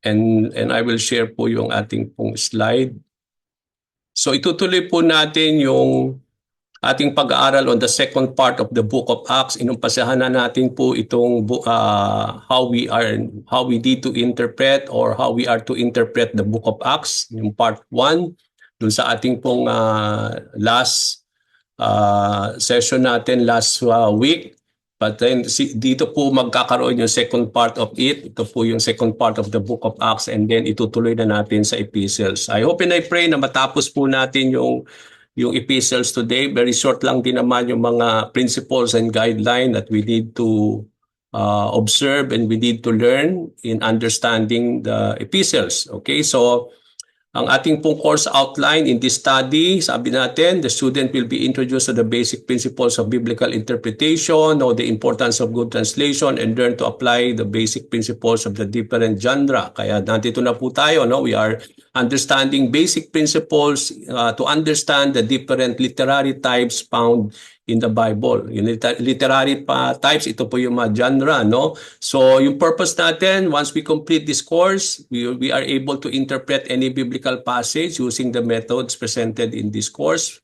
And I will share po yung ating pong slide. So itutuloy po natin yung ating pag-aaral on the second part of the Book of Acts. Inumpasahan na natin po itong how we need to interpret or how we are to interpret the Book of Acts, yung part 1, dun sa ating pong last session natin last week. But then dito po magkakaroon yung second part of it. Ito po yung second part of the Book of Acts, and then itutuloy na natin sa epistles. I hope and I pray na matapos po natin yung epistles today. Very short lang din naman yung mga principles and guideline that we need to observe and we need to learn in understanding the epistles. Okay, so ang ating pong course outline in this study, sabi natin, the student will be introduced to the basic principles of biblical interpretation, know the importance of good translation, and learn to apply the basic principles of the different genre. Kaya nandito na po tayo, no? We are understanding basic principles to understand the different literary types found in the Bible. Yung literary types, ito po yung mga genre, no? So, yung purpose natin, once we complete this course, we are able to interpret any biblical passage using the methods presented in this course,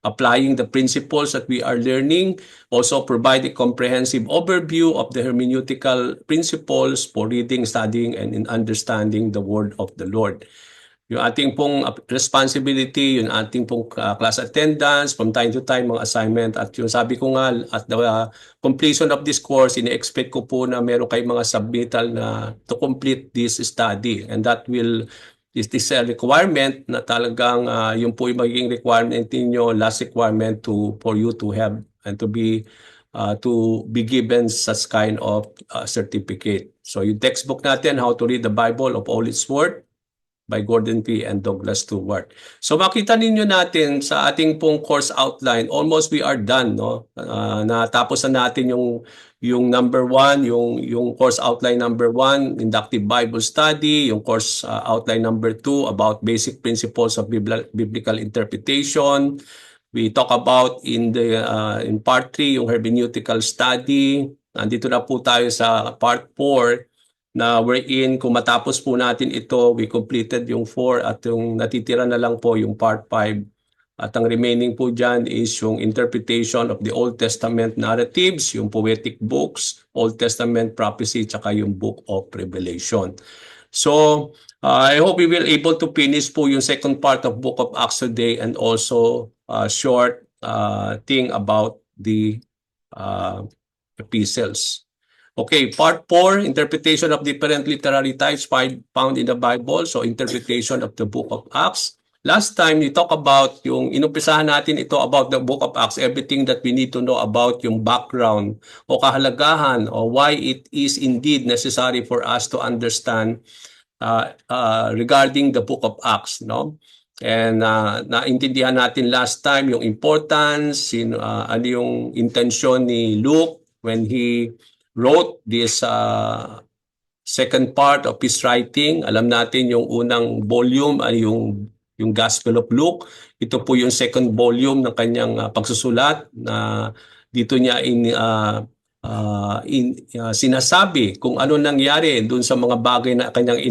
applying the principles that we are learning, also provide a comprehensive overview of the hermeneutical principles for reading, studying, and in understanding the word of the Lord. Yung ating pong responsibility, yung ating pong class attendance, from time to time, mga assignment. At yung sabi ko nga, at the completion of this course, ine-expect ko po na meron kayong mga submittal na to complete this study. And that is this a requirement na talagang yung po yung magiging requirement ninyo, last requirement for you to have and to be given such kind of certificate. So yung textbook natin, How to Read the Bible of All Its Word, by Gordon P. and Douglas Stewart. So makita ninyo natin sa ating pong course outline, almost we are done, no? Natapos na natin yung number 1, yung course outline number 1, inductive Bible study, yung course outline number 2 about basic principles of biblical interpretation. We talk about in part 3 yung hermeneutical study. Nandito na po tayo sa part 4 na wherein kung matapos po natin ito, we completed yung 4 at yung natitira na lang po yung part 5. At ang remaining po dyan is yung interpretation of the Old Testament narratives, yung poetic books, Old Testament prophecy, tsaka yung book of Revelation. So, I hope we will able to finish po yung second part of Book of Acts today, and also short thing about the epistles. Okay, part 4, interpretation of different literary types found in the Bible. So, interpretation of the Book of Acts. Last time, we talk about yung inumpisahan natin ito about the Book of Acts, everything that we need to know about yung background o kahalagahan o why it is indeed necessary for us to understand regarding the Book of Acts, no? And naintindihan natin last time yung importance, ano yung intensyon ni Luke when he wrote this second part of his writing. Alam natin yung unang volume ay yung Gospel of Luke. Ito po yung second volume ng kanyang pagsusulat na dito niya sinasabi kung ano nangyari dun sa mga bagay na kanyang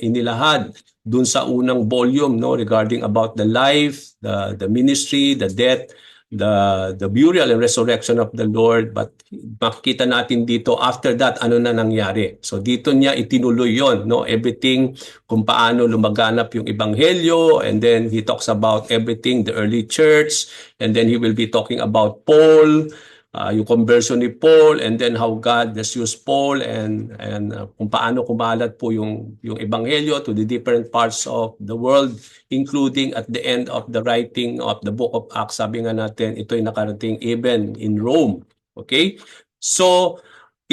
inilahad dun sa unang volume, no, regarding about the life, the ministry, the death, the burial and resurrection of the Lord. But makikita natin dito after that ano na nangyari. So dito niya itinuloy yon, no, everything kung paano lumaganap yung ebanghelyo, and then he talks about everything, the early church, and then he will be talking about Paul, yung conversion ni Paul, and then how God has used Paul, and kung paano kumalat po yung ebanghelyo to the different parts of the world, including at the end of the writing of the Book of Acts. Sabi nga natin, ito'y nakarating even in Rome. Okay? So,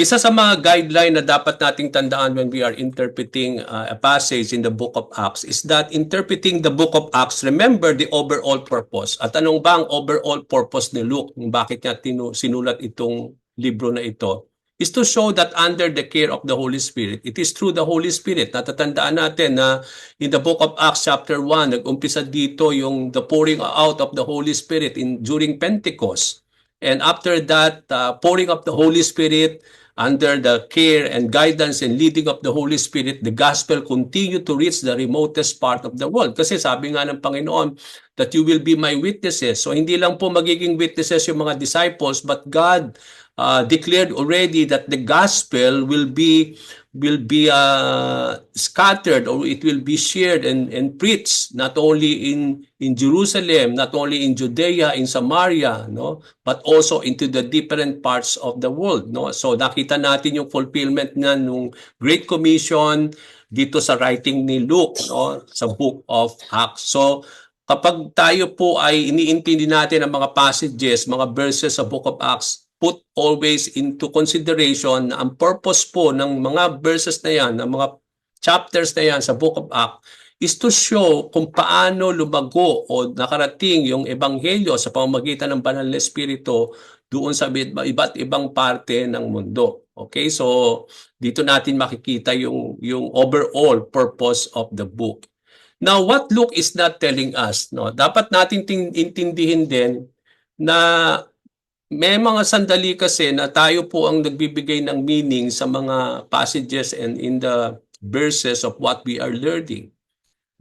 isa sa mga guideline na dapat nating tandaan when we are interpreting a passage in the Book of Acts is that interpreting the Book of Acts, remember the overall purpose. At anong ba ang overall purpose ni Luke? Bakit niya sinulat itong libro na ito? Is to show that under the care of the Holy Spirit, it is through the Holy Spirit. Natatandaan natin na in the Book of Acts chapter 1, nag-umpisa dito yung the pouring out of the Holy Spirit during Pentecost. And after that, pouring of the Holy Spirit, under the care and guidance and leading of the Holy Spirit, the gospel continue to reach the remotest part of the world. Kasi sabi nga ng Panginoon that you will be my witnesses. So hindi lang po magiging witnesses yung mga disciples, but God declared already that the gospel will be scattered, or it will be shared and preached not only in Jerusalem, not only in Judea, in Samaria, no, but also into the different parts of the world, no. So nakita natin yung fulfillment na nung Great Commission dito sa writing ni Luke, no, sa book of Acts. So kapag tayo po ay iniintindi natin ang mga passages, mga verses sa book of Acts, put always into consideration na ang purpose po ng mga verses na yan, ng mga chapters na yan sa book of Acts, is to show kung paano lumago o nakarating yung ebanghelyo sa pamamagitan ng banal na espiritu doon sa iba't ibang parte ng mundo. Okay, so dito natin makikita yung overall purpose of the book. Now, what Luke is not telling us, no, dapat natin intindihin din na may mga sandali kasi na tayo po ang nagbibigay ng meaning sa mga passages and in the verses of what we are learning.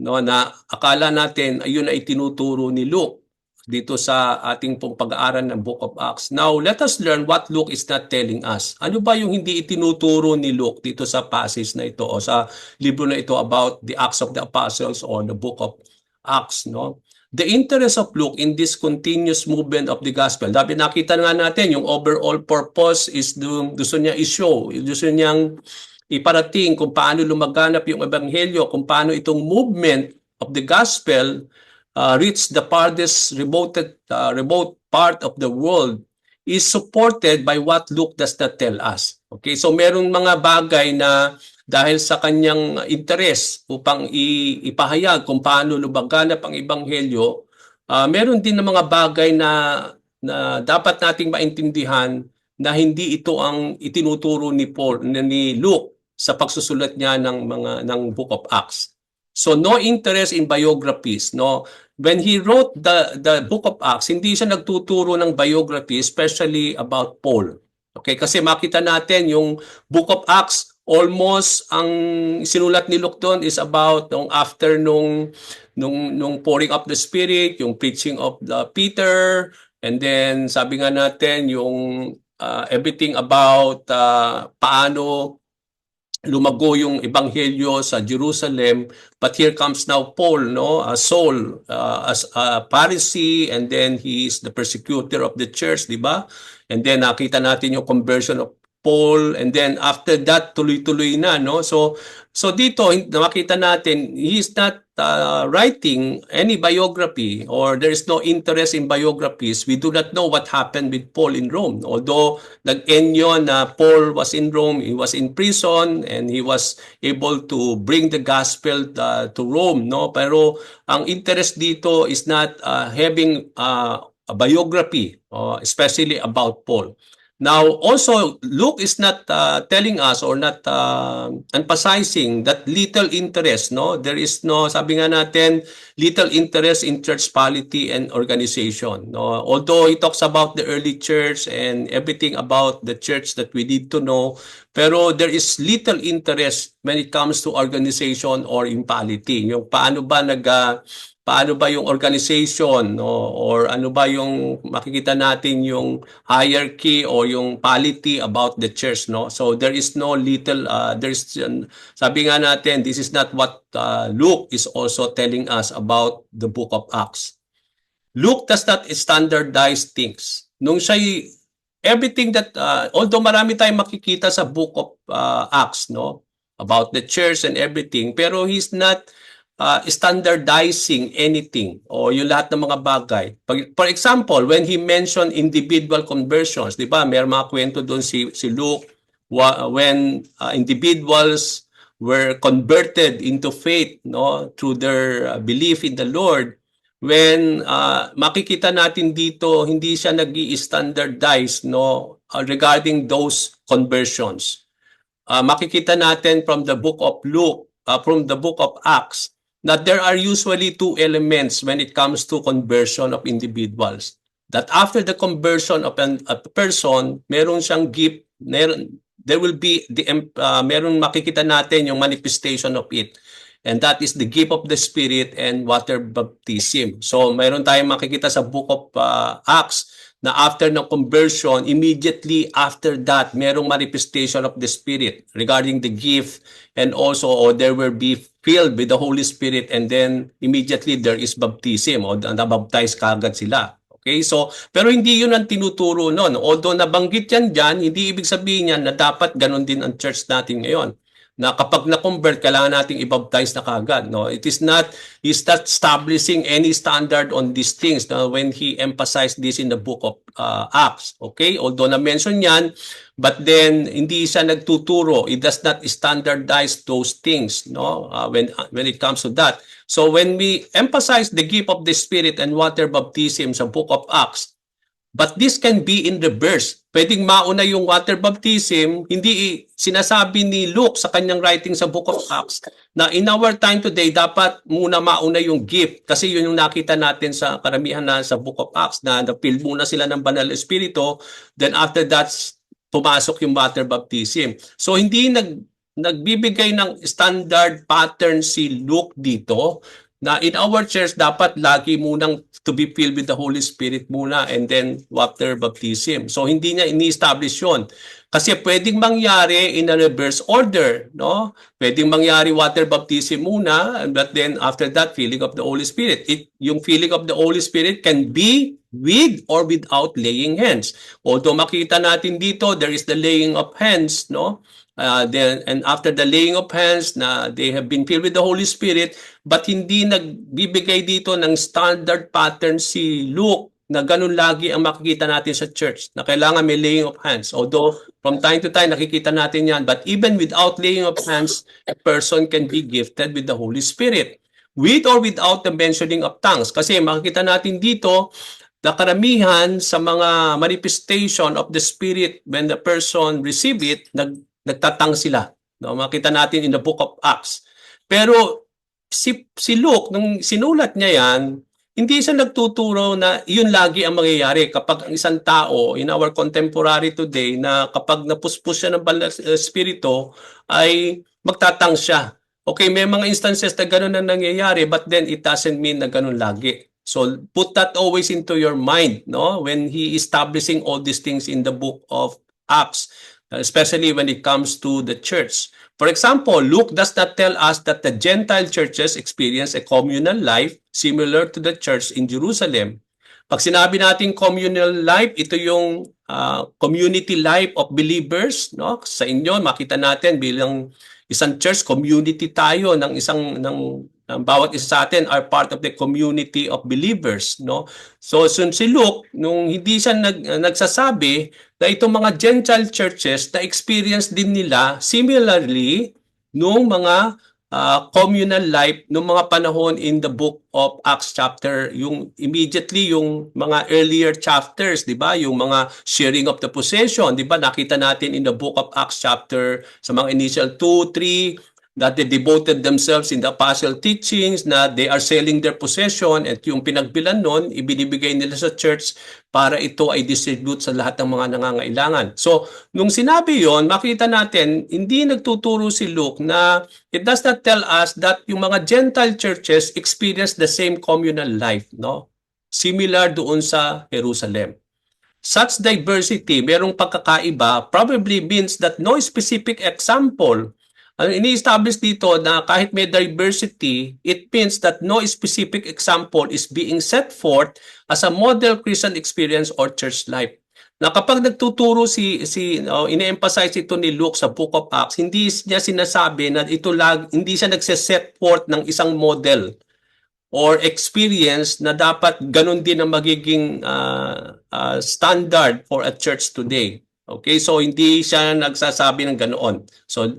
No, na akala natin ayun ay tinuturo ni Luke dito sa ating pong pag-aaral ng Book of Acts. Now, let us learn what Luke is not telling us. Ano ba yung hindi itinuturo ni Luke dito sa passage na ito o sa libro na ito about the Acts of the Apostles or the Book of Acts, no? The interest of Luke in this continuous movement of the gospel. Dapat nakita nga natin yung overall purpose is gusto niya i-show, gusto niyang iparating kung paano lumaganap yung ebanghelyo, kung paano itong movement of the gospel reach the farthest remote part of the world is supported by what Luke does not tell us. Okay, so merong mga bagay na dahil sa kanyang interes upang ipahayag kung paano lumaganap ang ebanghelyo, meron din ng mga bagay na dapat nating maintindihan na hindi ito ang itinuturo ni Luke sa pagsusulat niya ng Book of Acts. So no interest in biographies, no. When he wrote the Book of Acts, hindi siya nagtuturo ng biography, especially about Paul. Okay, kasi makita natin yung Book of Acts, almost ang sinulat ni Luke doon is about after nung pouring of the Spirit, yung preaching of Peter, and then sabi nga natin yung everything about paano lumago yung ebanghelyo sa Jerusalem. But here comes now Paul, no, Saul, as a Pharisee, and then he is the persecutor of the church, di ba? And then nakita natin yung conversion of Paul, and then after that tuloy-tuloy na, no. So dito nakita natin he is not writing any biography, or there is no interest in biographies. We do not know what happened with Paul in Rome, although nag-end yun na Paul was in Rome, he was in prison, and he was able to bring the gospel to Rome, no. Pero ang interest dito is not having a biography, especially about Paul. Now, also, Luke is not telling us or not emphasizing that little interest, no? There is no, sabi nga natin, little interest in church polity and organization, no? Although he talks about the early church and everything about the church that we need to know, pero there is little interest when it comes to organization or in polity. Yung paano ba yung organization, no? Or ano ba yung makikita natin yung hierarchy or yung polity about the church, no? So there is no little sabi nga natin, this is not what Luke is also telling us about the Book of Acts. Luke does not standardize things. Nung siya everything that although marami tayong makikita sa Book of Acts, no, about the church and everything, pero he's not standardizing anything o yung lahat ng mga bagay. For example, when he mentioned individual conversions, di ba, may mga kwento doon si Luke when individuals were converted into faith, no, through their belief in the Lord. When makikita natin dito, hindi siya nag-i-standardize, no, regarding those conversions. Makikita natin from the book of Luke, from the book of Acts, that there are usually two elements when it comes to conversion of individuals. That after the conversion of a person, meron siyang gift, there will be meron makikita natin yung manifestation of it. And that is the gift of the Spirit and water baptism. So mayroon tayong makikita sa book of Acts na after ng conversion, immediately after that, merong manifestation of the Spirit regarding the gift, and also there will be filled with the Holy Spirit, and then immediately there is baptism, o nabaptize kagad sila. Okay, so pero hindi yun ang tinuturo noon. Although nabanggit yan dyan, hindi ibig sabihin yan na dapat ganun din ang church natin ngayon, na kapag na-convert, kailangan nating i-baptize na kagad. No? He's not establishing any standard on these things when he emphasized this in the book of Acts. Okay? Although na-mention yan, but then hindi siya nagtuturo. It does not standardize those things, no? When it comes to that. So when we emphasize the gift of the Spirit and water baptism sa book of Acts, but this can be in reverse. Pwedeng mauna yung water baptism. Hindi sinasabi ni Luke sa kanyang writing sa Book of Acts na in our time today, dapat muna mauna yung gift. Kasi yun yung nakita natin sa karamihan na sa Book of Acts na na-fill muna sila ng Banal na Espiritu. Then after that, pumasok yung water baptism. So hindi nagbibigay ng standard pattern si Luke dito na in our church dapat lagi munang to be filled with the Holy Spirit muna and then water baptism. So hindi niya ini-establish yun. Kasi pwedeng mangyari in a reverse order, no? Pwedeng mangyari water baptism muna, but then after that, filling of the Holy Spirit. Yung filling of the Holy Spirit can be with or without laying hands. Although makita natin dito, there is the laying of hands, no? And after the laying of hands na they have been filled with the Holy Spirit, but hindi nagbibigay dito ng standard pattern si Luke na ganun lagi ang makikita natin sa church, na kailangan may laying of hands. Although from time to time nakikita natin yan, but even without laying of hands, a person can be gifted with the Holy Spirit, with or without the mentioning of tongues. Kasi makikita natin dito na karamihan sa mga manifestation of the Spirit when the person receive it, nagtatang sila. No, makita natin in the book of Acts. Pero si Luke, nung sinulat niya yan, hindi siya nagtuturo na yun lagi ang mangyayari kapag ang isang tao in our contemporary today na kapag napuspos siya ng Espiritu ay magtatang siya. Okay, may mga instances na gano'n na nangyayari, but then it doesn't mean na gano'n lagi. So put that always into your mind, no? When he establishing all these things in the book of Acts, especially when it comes to the church. For example, Luke does not tell us that the Gentile churches experience a communal life similar to the church in Jerusalem. Pag sinabi natin communal life, ito yung community life of believers, no? Sa inyo, makita natin bilang isang church, community tayo ng bawat isa sa atin are part of the community of believers, no? So si Luke, nung hindi siya nagsasabi na itong mga Gentile churches na experience din nila similarly nung mga communal life nung mga panahon in the book of Acts chapter, yung immediately yung mga earlier chapters, di ba? Yung mga sharing of the possession, di ba? Nakita natin in the book of Acts chapter sa mga initial 2, 3, that they devoted themselves in the apostle teachings, na they are selling their possession, at yung pinagbilan nun, ibinibigay nila sa church para ito ay distribute sa lahat ng mga nangangailangan. So, nung sinabi yon, makita natin, hindi nagtuturo si Luke na it does not tell us that yung mga Gentile churches experience the same communal life, no? Similar doon sa Jerusalem. Such diversity, merong pagkakaiba, probably means that no specific example. Ang ini-establish dito na kahit may diversity, it means that no specific example is being set forth as a model Christian experience or church life. Na kapag nagtuturo ine-emphasize ito ni Luke sa Book of Acts, hindi niya sinasabi na hindi siya nagse-set forth ng isang model or experience na dapat ganun din ang magiging standard for a church today. Okay, so hindi siya nagsasabi ng ganoon. So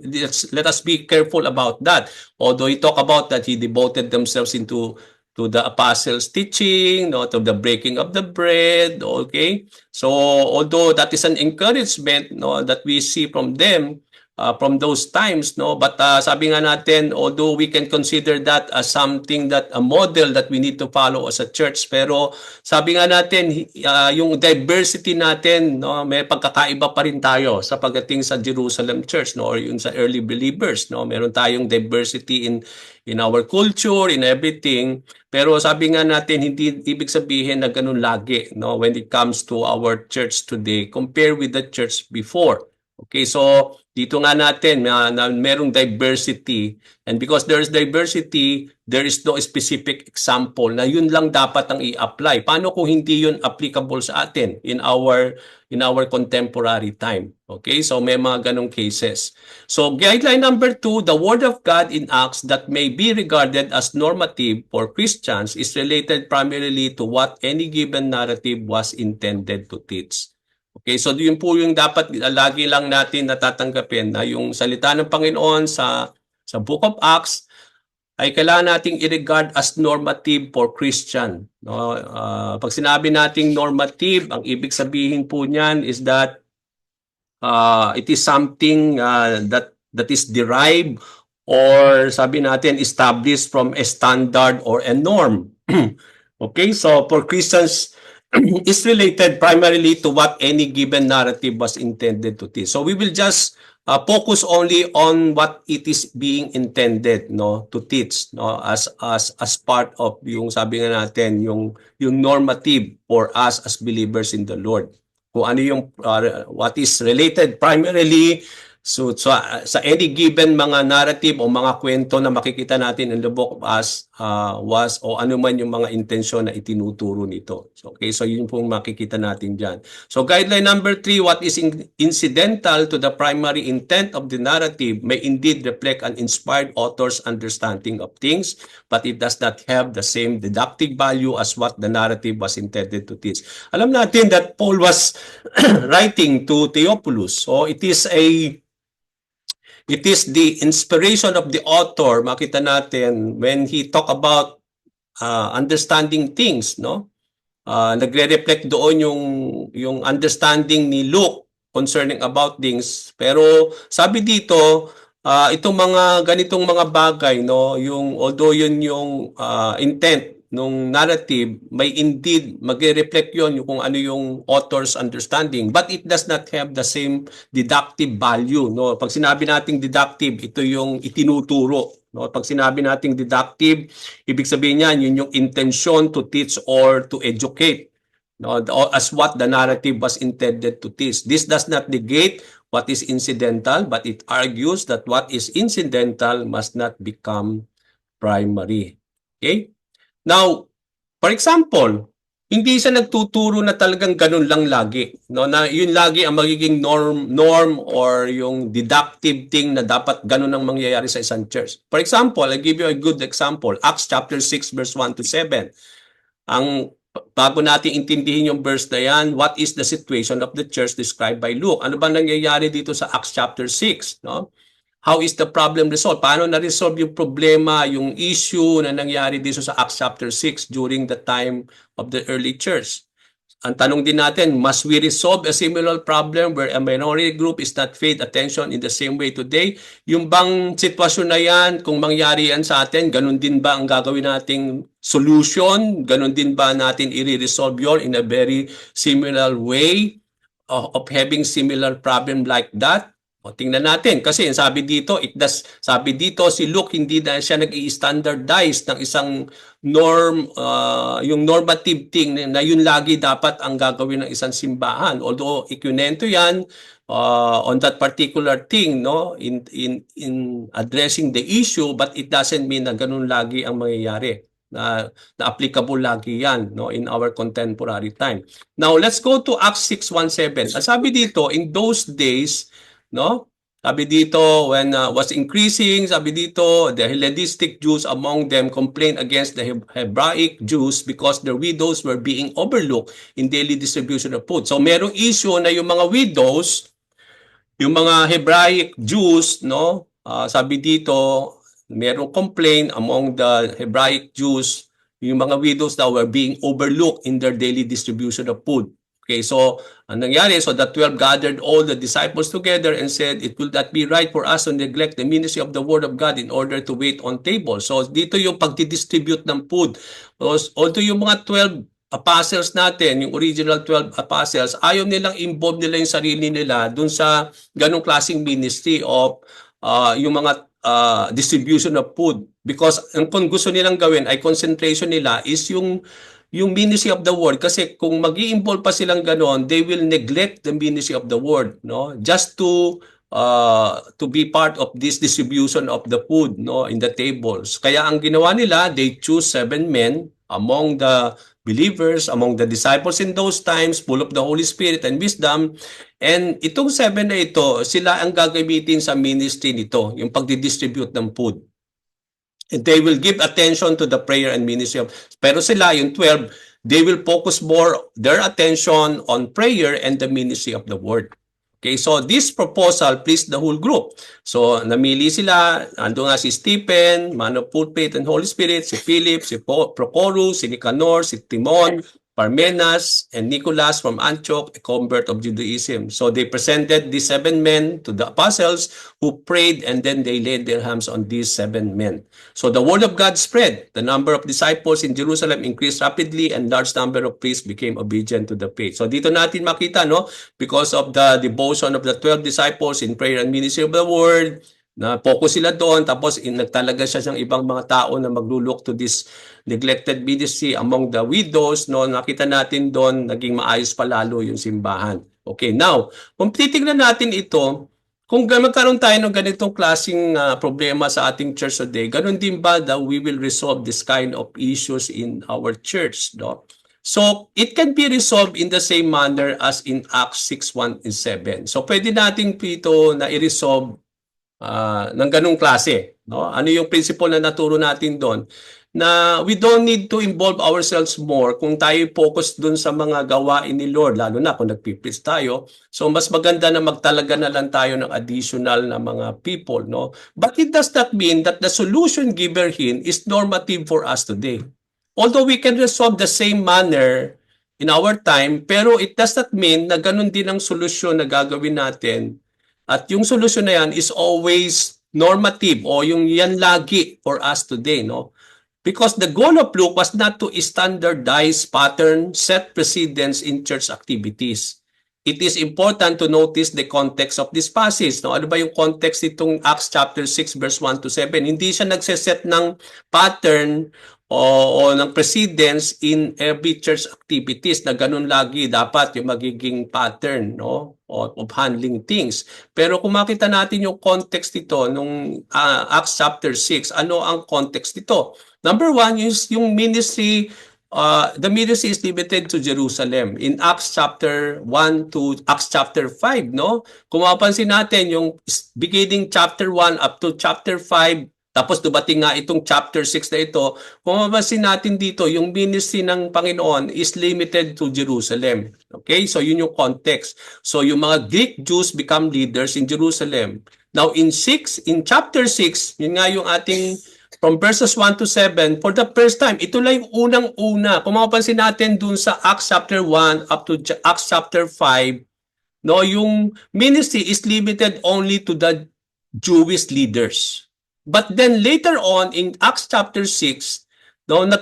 let us be careful about that. Although he talk about that he devoted themselves to the apostles' teaching, no, to the breaking of the bread, okay? So although that is an encouragement, no, that we see from them, from those times, no? But sabi nga natin, although we can consider that as something that a model that we need to follow as a church, pero sabi nga natin, yung diversity natin, no, may pagkakaiba pa rin tayo sa pagdating sa Jerusalem Church, no, or yung sa early believers, no. Meron tayong diversity in our culture, in everything. Pero sabi nga natin, hindi ibig sabihin na ganun lagi, no, when it comes to our church today compare with the church before. Okay, so dito nga natin na merong diversity, and because there is diversity, there is no specific example na yun lang dapat ang i-apply. Paano kung hindi yun applicable sa atin in our contemporary time? Okay, so may mga ganong cases. So guideline number 2, the Word of God in Acts that may be regarded as normative for Christians is related primarily to what any given narrative was intended to teach. Okay, so yun po yung dapat lagi lang natin natatanggapin na yung salita ng Panginoon sa Book of Acts ay kailangan nating i-regard as normative for Christian. No? Pag sinabi nating normative, ang ibig sabihin po niyan is that it is something that is derived or sabi natin established from a standard or a norm. Okay, so for Christians, is related primarily to what any given narrative was intended to teach. So we will just focus only on what it is being intended, no, to teach, no, as part of yung sabi nga natin yung normative for us as believers in the Lord. Kung ano yung what is related primarily so sa any given mga narrative o mga kwento na makikita natin in the Book of Acts was o ano man yung mga intensyon na itinuturo nito. So, okay, so yun pong makikita natin dyan. So guideline number 3, what is incidental to the primary intent of the narrative may indeed reflect an inspired author's understanding of things, but it does not have the same deductive value as what the narrative was intended to teach. Alam natin that Paul was writing to Theophilus. So it is the inspiration of the author, makita natin, when he talk about understanding things, no? Nagre-reflect doon yung understanding ni Luke concerning about things. Pero sabi dito, itong mga ganitong mga bagay, no, yung although yun yung intent nung narrative, may indeed magre-reflect yun kung ano yung author's understanding, but it does not have the same deductive value, no. Pag sinabi nating deductive, ito yung itinuturo, no. Pag sinabi nating deductive, ibig sabihin niyan yun yung intention to teach or to educate, no, as what the narrative was intended to teach. This does not negate what is incidental, but it argues that what is incidental must not become primary. Okay? Now, for example, hindi siya nagtuturo na talagang ganun lang lagi, no, na yun lagi ang magiging norm or yung deductive thing na dapat ganun ang mangyayari sa isang church. For example, I'll give you a good example. Acts chapter 6 verse 1 to 7. Bago natin intindihin yung verse na yan, what is the situation of the church described by Luke? Ano ba nangyayari dito sa Acts chapter 6, no? How is the problem resolved? Paano na-resolve yung problema, yung issue na nangyari dito sa Acts chapter 6 during the time of the early church? Ang tanong din natin, must we resolve a similar problem where a minority group is not paid attention in the same way today? Yung bang sitwasyon na yan, kung mangyari yan sa atin, ganun din ba ang gagawin nating solution? Ganun din ba natin i-resolve yun in a very similar way of having similar problem like that? O, tingnan natin kasi sabi dito si Luke hindi na siya nag-i-standardize ng isang norm, yung normative thing na yun lagi dapat ang gagawin ng isang simbahan, although ikunento yan on that particular thing, no, in addressing the issue, but it doesn't mean na ganun lagi ang mangyayari, na applicable lagi yan, no, in our contemporary time. Now let's go to Acts 6:1-7. Sabi dito, in those days, no? Sabi dito, when was increasing, sabi dito, the Hellenistic Jews among them complained against the Hebraic Jews because their widows were being overlooked in daily distribution of food. So merong issue na yung mga widows, yung mga Hebraic Jews, no? Sabi dito, merong complaint among the Hebraic Jews, yung mga widows daw were being overlooked in their daily distribution of food. Okay, so ang nangyari, so the 12 gathered all the disciples together and said, it will not be right for us to neglect the ministry of the Word of God in order to wait on table. So dito yung pagdidistribute ng food. Although yung mga 12 apostles natin, yung original 12 apostles, ayaw nilang involve nila yung sarili nila dun sa ganong klaseng ministry of yung mga distribution of food. Because kung gusto nilang gawin ay concentration nila is yung ministry of the word, kasi kung mag-i-involve pa silang ganon, they will neglect the ministry of the word, no? Just to be part of this distribution of the food, no, in the tables. Kaya ang ginawa nila, they choose 7 men among the believers, among the disciples in those times, full of the Holy Spirit and wisdom. And itong 7 na ito, sila ang gagamitin sa ministry nito, yung pagdidistribute ng food. And they will give attention to the prayer and ministry of, pero sila, yung 12, they will focus more their attention on prayer and the ministry of the word. Okay, so this proposal pleased the whole group. So namili sila, ando nga si Stephen, man of full faith and Holy Spirit, si Philip, si Prochorus, si Nicanor, si Timon, Parmenas, and Nicholas from Antioch, a convert of Judaism. So they presented these 7 men to the apostles who prayed, and then they laid their hands on these 7 men. So the word of God spread. The number of disciples in Jerusalem increased rapidly, and large number of priests became obedient to the faith. So dito natin makita, no, because of the devotion of the 12 disciples in prayer and ministry of the word, na focus sila doon, tapos nagtalaga siya ng ibang mga tao na maglulok to this neglected ministry among the widows, no, nakita natin doon, naging maayos palalo yung simbahan. Okay, now, kung titignan natin ito, kung magkaroon tayo ng ganitong klaseng problema sa ating church today, ganun din ba that we will resolve this kind of issues in our church, no? So, it can be resolved in the same manner as in Acts 6:1 and 7. So, pwede natin ito na i-resolve ng ganung klase, no? Ano yung principle na naturo natin doon? Na we don't need to involve ourselves more kung tayo focus doon sa mga gawain ni Lord, lalo na kung nagpipris tayo. So mas maganda na magtalaga na lang tayo ng additional na mga people, no? But it does not mean that the solution given here is normative for us today. Although we can resolve the same manner in our time, pero it does not mean na ganun din ang solusyon na gagawin natin. At yung solusyon na yan is always normative, o yung yan lagi for us today, no? Because the goal of Luke was not to standardize pattern, set precedents in church activities. It is important to notice the context of this passage, no? Ano ba yung context nitong Acts chapter 6 verse 1 to 7? Hindi siya nagseset ng pattern o ng precedence in every church activities na ganun lagi dapat yung magiging pattern, no, of handling things. Pero kung makita natin yung context nito nung Acts chapter 6, ano ang context nito? Number 1 is yung ministry, the ministry is limited to Jerusalem. In Acts chapter 1 to Acts chapter 5, no? Kung mapansin natin yung beginning chapter 1 up to chapter 5, tapos dumating nga itong chapter 6 na ito, kung mapansin natin dito, yung ministry ng Panginoon is limited to Jerusalem. Okay? So yun yung context. So yung mga Greek Jews become leaders in Jerusalem. Now in chapter 6, yun nga yung ating from verses 1 to 7, for the first time, ito lang yung unang-una. Kung mapansin natin dun sa Acts chapter 1 up to Acts chapter 5, no, yung ministry is limited only to the Jewish leaders. But then later on in Acts chapter 6, doon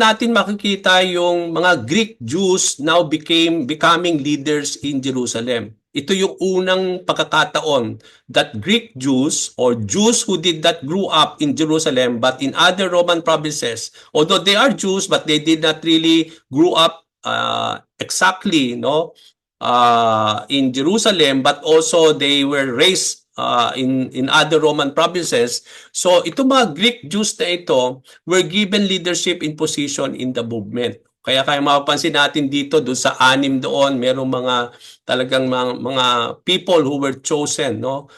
natin makikita yung mga Greek Jews now becoming leaders in Jerusalem. Ito yung unang pagkakataon that Greek Jews or Jews who did not grow up in Jerusalem but in other Roman provinces, although they are Jews but they did not really grow up exactly, no, in Jerusalem, but also they were raised in other Roman provinces. So itong mga Greek Jews na ito were given leadership in position in the movement. Kaya mapapansin natin dito doon sa 6 doon, merong mga talagang mga people who were chosen, no,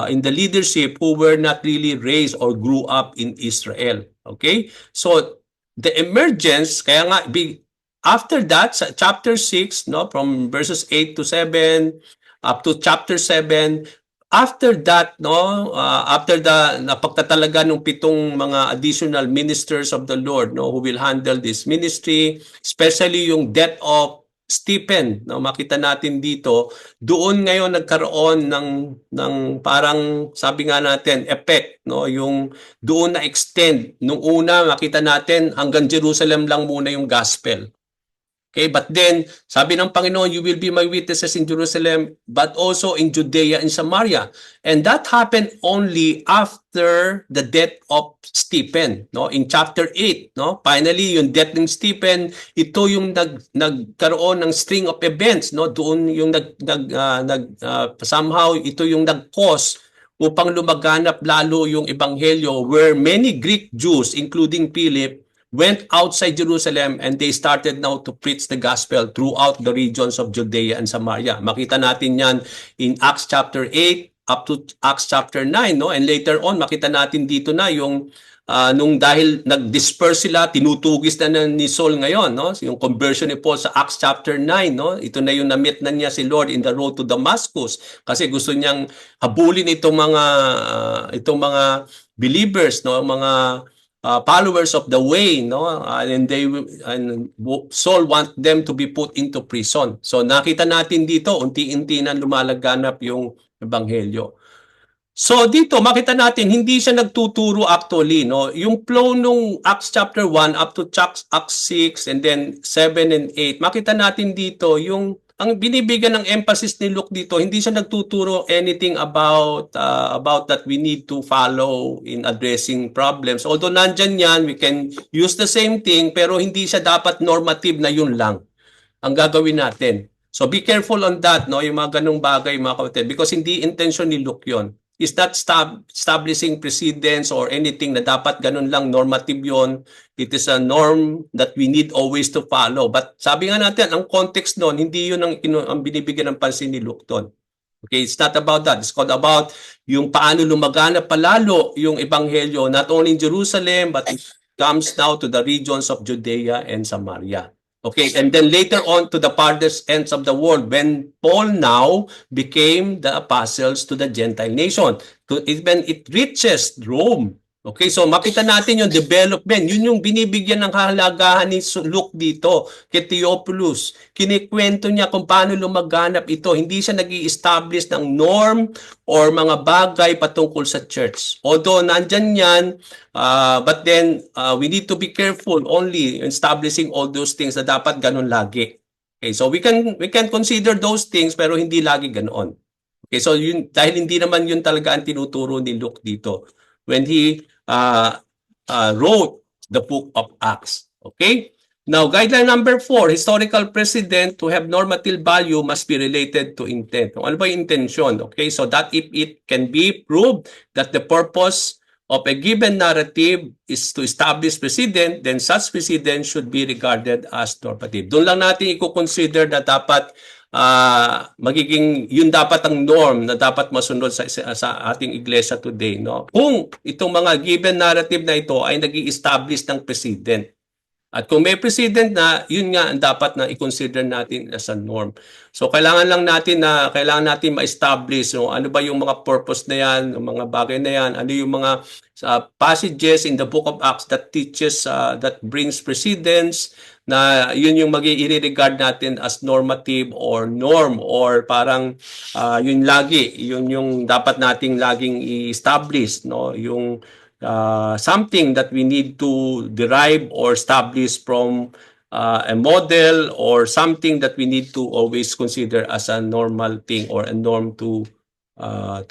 in the leadership who were not really raised or grew up in Israel. Okay? So the emergence, kaya nga after that sa chapter 6, no, from verses 8 to 7 up to chapter 7, after that, no, after the napagtatalaga ng 7 mga additional ministers of the Lord, no, who will handle this ministry, especially yung death of Stephen, no, makita natin dito, doon ngayon nagkaroon ng parang sabi nga natin effect, no, yung doon na extend. Nung una makita natin hanggang Jerusalem lang muna yung gospel. Okay, but then, sabi ng Panginoon, you will be my witnesses in Jerusalem, but also in Judea and Samaria. And that happened only after the death of Stephen, no? In chapter 8, no? Finally, yung death ng Stephen, ito yung nagkaroon ng string of events, no? Doon yung somehow ito yung nag-cause upang lumaganap lalo yung ebanghelyo where many Greek Jews, including Philip, went outside Jerusalem and they started now to preach the gospel throughout the regions of Judea and Samaria. Makita natin yan in Acts chapter 8 up to Acts chapter 9, no? And later on, makita natin dito na yung nung dahil nag-disperse sila, tinutugis na ni Saul ngayon, no? Yung conversion ni Paul sa Acts chapter 9, no? Ito na yung na-meet na niya si Lord in the road to Damascus kasi gusto niyang habulin itong mga believers, no? Mga followers of the way, no, and Saul want them to be put into prison. So nakita natin dito unti-unti na lumalaganap yung ebanghelyo. So dito makita natin hindi siya nagtuturo actually, no. Yung flow nung Acts chapter 1 up to Acts 6 and then 7 and 8, makita natin dito yung ang binibigyan ng emphasis ni Luke dito, hindi siya nagtuturo anything about that we need to follow in addressing problems. Although nandyan yan, we can use the same thing, pero hindi siya dapat normative na yun lang ang gagawin natin. So be careful on that, no? Yung mga ganung bagay, mga kapatid, because hindi intention ni Luke yun. Is not establishing precedents or anything na dapat ganun lang, normative yon. It is a norm that we need always to follow. But sabi nga natin, ang context noon, hindi yun ang binibigyan ng pansin ni Luke doon. Okay, it's not about that. It's called about yung paano lumagana palalo yung ebanghelyo, not only in Jerusalem, but it comes now to the regions of Judea and Samaria. Okay, and then later on to the farthest ends of the world when Paul now became the apostles to the Gentile nation. Even it reaches Rome. Okay, so makita natin yung development. Yun yung binibigyan ng kahalagahan ni Luke dito kay Theophilus. Kinikwento niya kung paano lumaganap ito. Hindi siya nag-i-establish ng norm or mga bagay patungkol sa church. Although nandyan yan, but then we need to be careful only in establishing all those things na dapat ganun lagi. Okay, so we can consider those things pero hindi lagi ganoon. Okay, so yun, dahil hindi naman yun talaga ang tinuturo ni Luke dito when he wrote the book of Acts. Okay? Now, guideline number 4, historical precedent to have normative value must be related to intent. Ano ba yung intention? Okay, so that if it can be proved that the purpose of a given narrative is to establish precedent, then such precedent should be regarded as normative. Doon lang natin i-consider na dapat magiging yun dapat ang norm na dapat masunod sa ating iglesia today, no? Kung itong mga given narrative na ito ay nag-i-establish ng precedent. At kung may precedent na, yun nga ang dapat na i-consider natin as a norm. So kailangan natin ma-establish, no? Ano ba yung mga purpose na yan, yung mga bagay na yan, ano yung mga passages in the book of Acts that teaches, that brings precedence, na yun yung i-regard natin as normative or norm or parang yun yung dapat nating laging i-establish, no? Yung something that we need to derive or establish from a model or something that we need to always consider as a normal thing or a norm to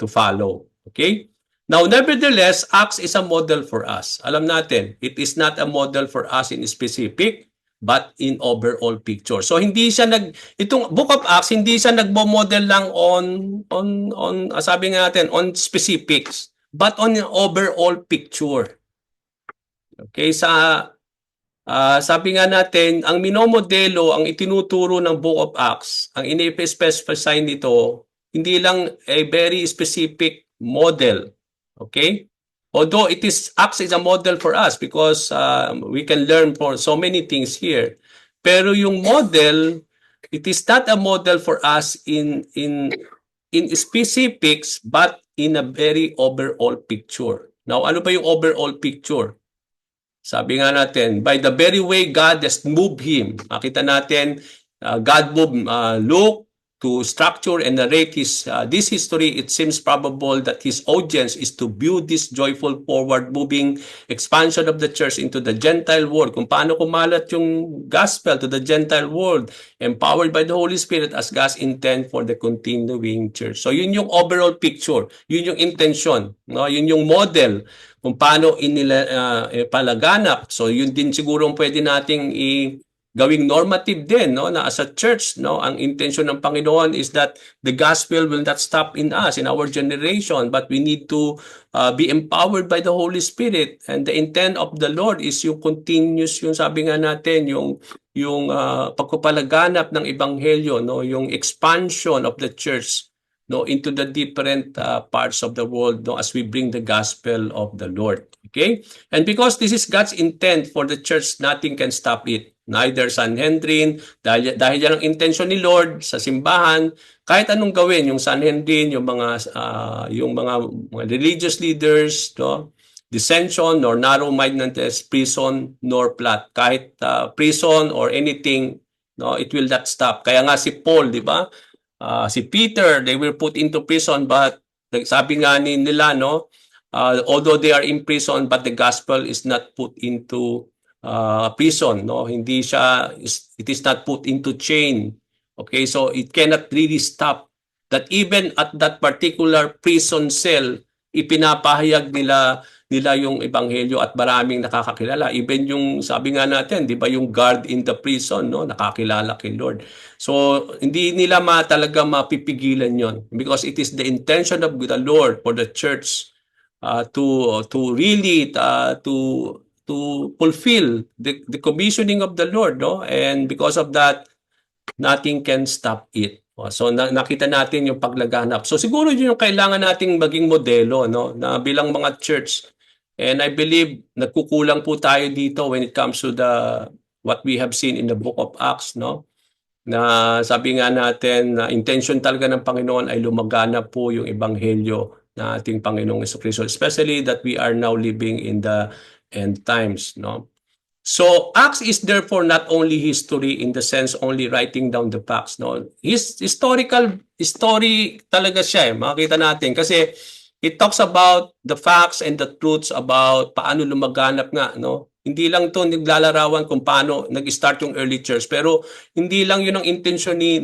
follow. Okay? Now, nevertheless, Acts is a model for us. Alam natin, it is not a model for us in specific, but in overall picture. So hindi siya itong Book of Acts hindi siya nagmo-model lang on sabi nga natin on specifics, but on an overall picture. Okay, sabi nga natin, ang minomodelo, ang itinuturo ng Book of Acts, ang ini-specify nito, hindi lang a very specific model. Okay? Although Acts is a model for us because we can learn for so many things here. Pero yung model, it is not a model for us in specifics but in a very overall picture. Now, ano ba yung overall picture? Sabi nga natin, by the very way God has moved him. Makita natin, God would look to structure and narrate this history. It seems probable that his audience is to view this joyful forward-moving expansion of the church into the Gentile world. Kung paano kumalat yung gospel to the Gentile world, empowered by the Holy Spirit as God's intent for the continuing church. So yun yung overall picture, yun yung intention, no? Yun yung model kung paano palaganap. So yun din siguro pwede nating gawing normative din, no, na as a church, no, ang intention ng Panginoon is that the gospel will not stop in us, in our generation, but we need to be empowered by the Holy Spirit. And the intent of the Lord is yung continuous, yung sabi nga natin, yung pagpapalaganap ng ebanghelyo, no, yung expansion of the church, no, into the different parts of the world, no, as we bring the gospel of the Lord. Okay? And because this is God's intent for the church, nothing can stop it. Neither Sanhedrin, dahil yan ang intention ni Lord sa simbahan, kahit anong gawin, yung Sanhedrin, yung mga religious leaders, no, dissension nor narrow-mindedness, prison nor plot. Kahit prison or anything, no, it will not stop. Kaya nga si Paul, di ba? Si Peter, they were put into prison, but sabi nga nila, no, although they are in prison, but the gospel is not put into prison, no, hindi siya, it is not put into chain. Okay, so it cannot really stop that. Even at that particular prison cell, ipinapahayag nila yung ebanghelyo at maraming nakakakilala. Even yung sabi nga natin, di ba, yung guard in the prison, no, nakakilala kay Lord. So hindi nila talaga mapipigilan yon, because it is the intention of the Lord for the church to really to fulfill the commissioning of the Lord, no? And because of that, nothing can stop it. So nakita natin yung paglaganap. So siguro yun yung kailangan nating maging modelo, no, na bilang mga church. And I believe nagkukulang po tayo dito when it comes to what we have seen in the book of Acts, no? Na sabi nga natin na intention talaga ng Panginoon ay lumaganap po yung ebanghelyo na ating Panginoong Jesucristo, especially that we are now living in the end times, no? So Acts is therefore not only history in the sense only writing down the facts, no? Historical story talaga siya, makita natin kasi it talks about the facts and the truths about paano lumaganap nga, no? Hindi lang 'to naglalarawan kung paano nag-start yung early church, pero hindi lang 'yun ang intention ni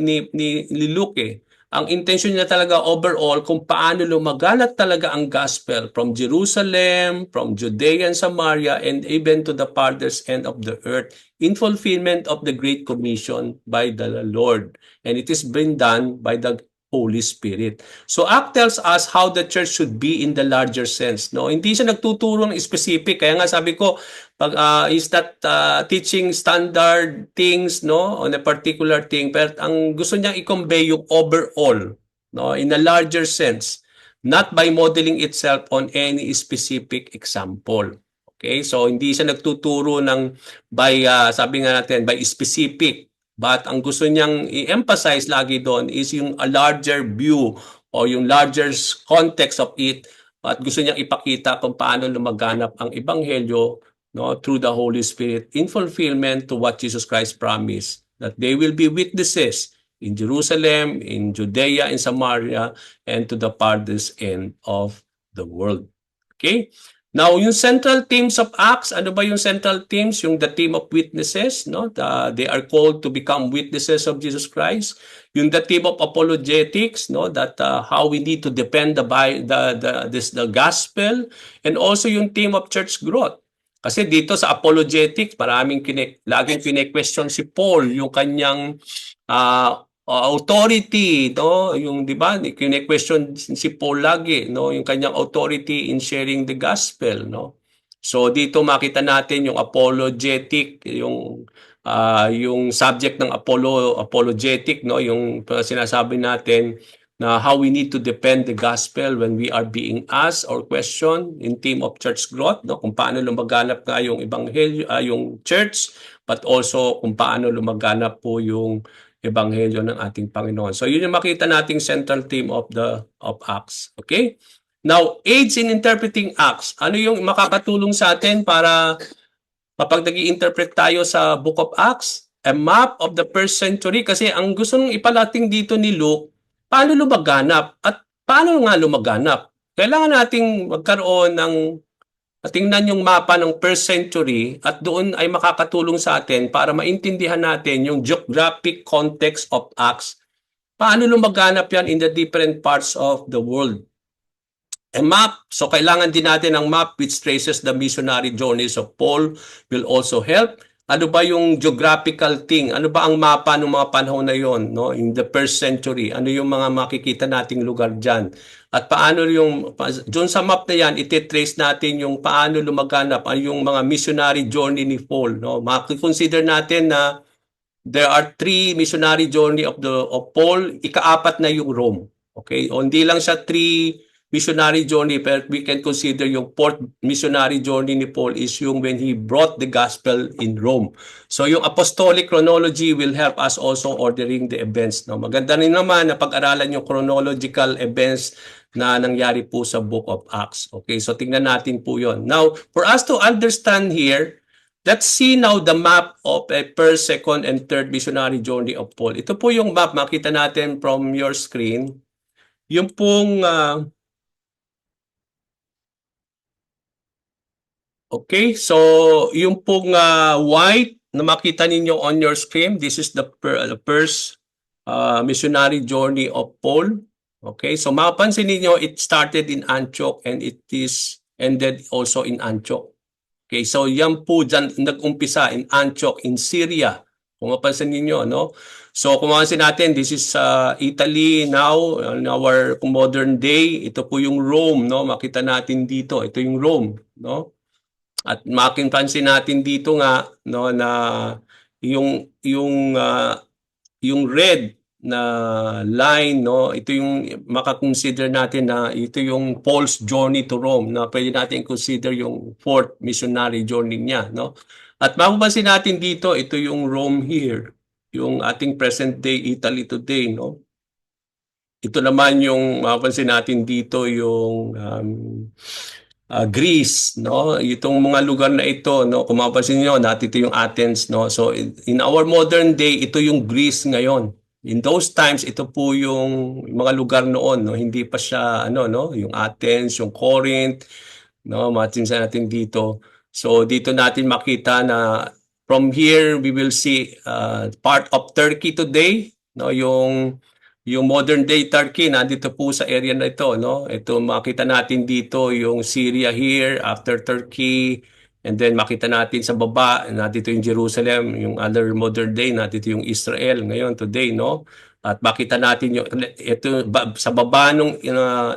Luke eh. Ang intention niya talaga overall kung paano lumaganap talaga ang gospel from Jerusalem, from Judea and Samaria, and even to the farthest end of the earth in fulfillment of the Great Commission by the Lord. And it is being done by the Holy Spirit. So Act tells us how the church should be in the larger sense, no? Hindi siya nagtuturo ng specific. Kaya nga sabi ko, pag is that teaching standard things, no, on a particular thing, pero ang gusto niya i-convey yung overall, no, in a larger sense, not by modeling itself on any specific example. Okay? So hindi siya nagtuturo ng by sabi nga natin by specific. But ang gusto niyang i-emphasize lagi doon is yung a larger view o yung larger context of it. At gusto niyang ipakita kung paano lumaganap ang ebanghelyo, no, through the Holy Spirit in fulfillment to what Jesus Christ promised, that they will be witnesses in Jerusalem, in Judea, in Samaria, and to the farthest end of the world. Okay? Now, yung central themes of Acts, ano ba yung central themes? Yung the theme of witnesses, no? They are called to become witnesses of Jesus Christ. Yung the theme of apologetics, no? That how we need to defend the gospel, and also yung theme of church growth. Kasi dito sa apologetics, laging kine-question si Paul yung kanyang authority, no, yung 'di ba, kine-question si Paul lagi, no, yung kanyang authority in sharing the gospel, no. So dito makita natin yung apologetic, yung subject ng apologetic, no, yung sinasabi natin na how we need to defend the gospel when we are being asked or questioned in theme of church growth, no, kung paano lumaganap nga yung ebanghelyo, yung church, but also kung paano lumaganap po yung ebanghelyo ng ating Panginoon. So yun yung makita nating central theme of Acts. Okay? Now, aids in interpreting Acts. Ano yung makakatulong sa atin para kapag nag-i-interpret tayo sa Book of Acts? a map of the first century kasi ang gusto nung ipalating dito ni Luke, paano lumaganap at paano nga lumaganap. Kailangan nating magkaroon ng tingnan yung mapa ng first century at doon ay makakatulong sa atin para maintindihan natin yung geographic context of Acts. Paano lumaganap yan in the different parts of the world. A map, so kailangan din natin ng map which traces the missionary journeys of Paul will also help. Ano ba yung geographical thing? Ano ba ang mapa ng mga panahon na yon, no? In the first century, ano yung mga makikita nating lugar dyan? At paano yung, dun sa map na yan, ititrace natin yung paano lumaganap ay yung mga missionary journey ni Paul, no? Maki-consider natin na there are 3 missionary journey of Paul, ikaapat na yung Rome. Okay? O hindi lang siya 3 missionary journey, but we can consider yung 4th missionary journey ni Paul is yung when he brought the gospel in Rome. So yung apostolic chronology will help us also ordering the events. No? Maganda rin naman na pag-aralan yung chronological events na nangyari po sa Book of Acts. Okay, so tingnan natin po yon. Now, for us to understand here, let's see now the map of a first, second, and third missionary journey of Paul. Ito po yung map, makita natin from your screen. Yung pong okay, so yung pong white na makita ninyo on your screen, this is the first missionary journey of Paul. Okay, so mapapansin ninyo, it started in Antioch and it is ended also in Antioch. Okay, so yan po dyan nag-umpisa in Antioch in Syria. Kung mapansin ninyo, no? So kung mapansin natin, this is Italy now, in our modern day. Ito po yung Rome, no? Makita natin dito, ito yung Rome, no? At makinpansin natin dito nga no na yung red na line no, ito yung makakonsider natin na ito yung Paul's journey to Rome na pwede natin consider yung 4th missionary journey niya no. At mapapansin natin dito ito yung Rome here, yung ating present day Italy today no. Ito naman yung mapapansin natin dito yung Greece, no? Itong mga lugar na ito, no? Kung mapapansin niyo, ito yung Athens, no? So in our modern day, ito yung Greece ngayon. In those times, ito po yung mga lugar noon, no? Hindi pa siya ano, no? Yung Athens, yung Corinth, no? Matinsan natin dito. So dito natin makita na from here we will see part of Turkey today, no? Yung modern day Turkey nandito po sa area na ito, no? Ito makita natin dito yung Syria here after Turkey, and then makita natin sa baba nandito yung Jerusalem, yung other modern day nandito yung Israel ngayon today, no? At makita natin yung ito sa baba ng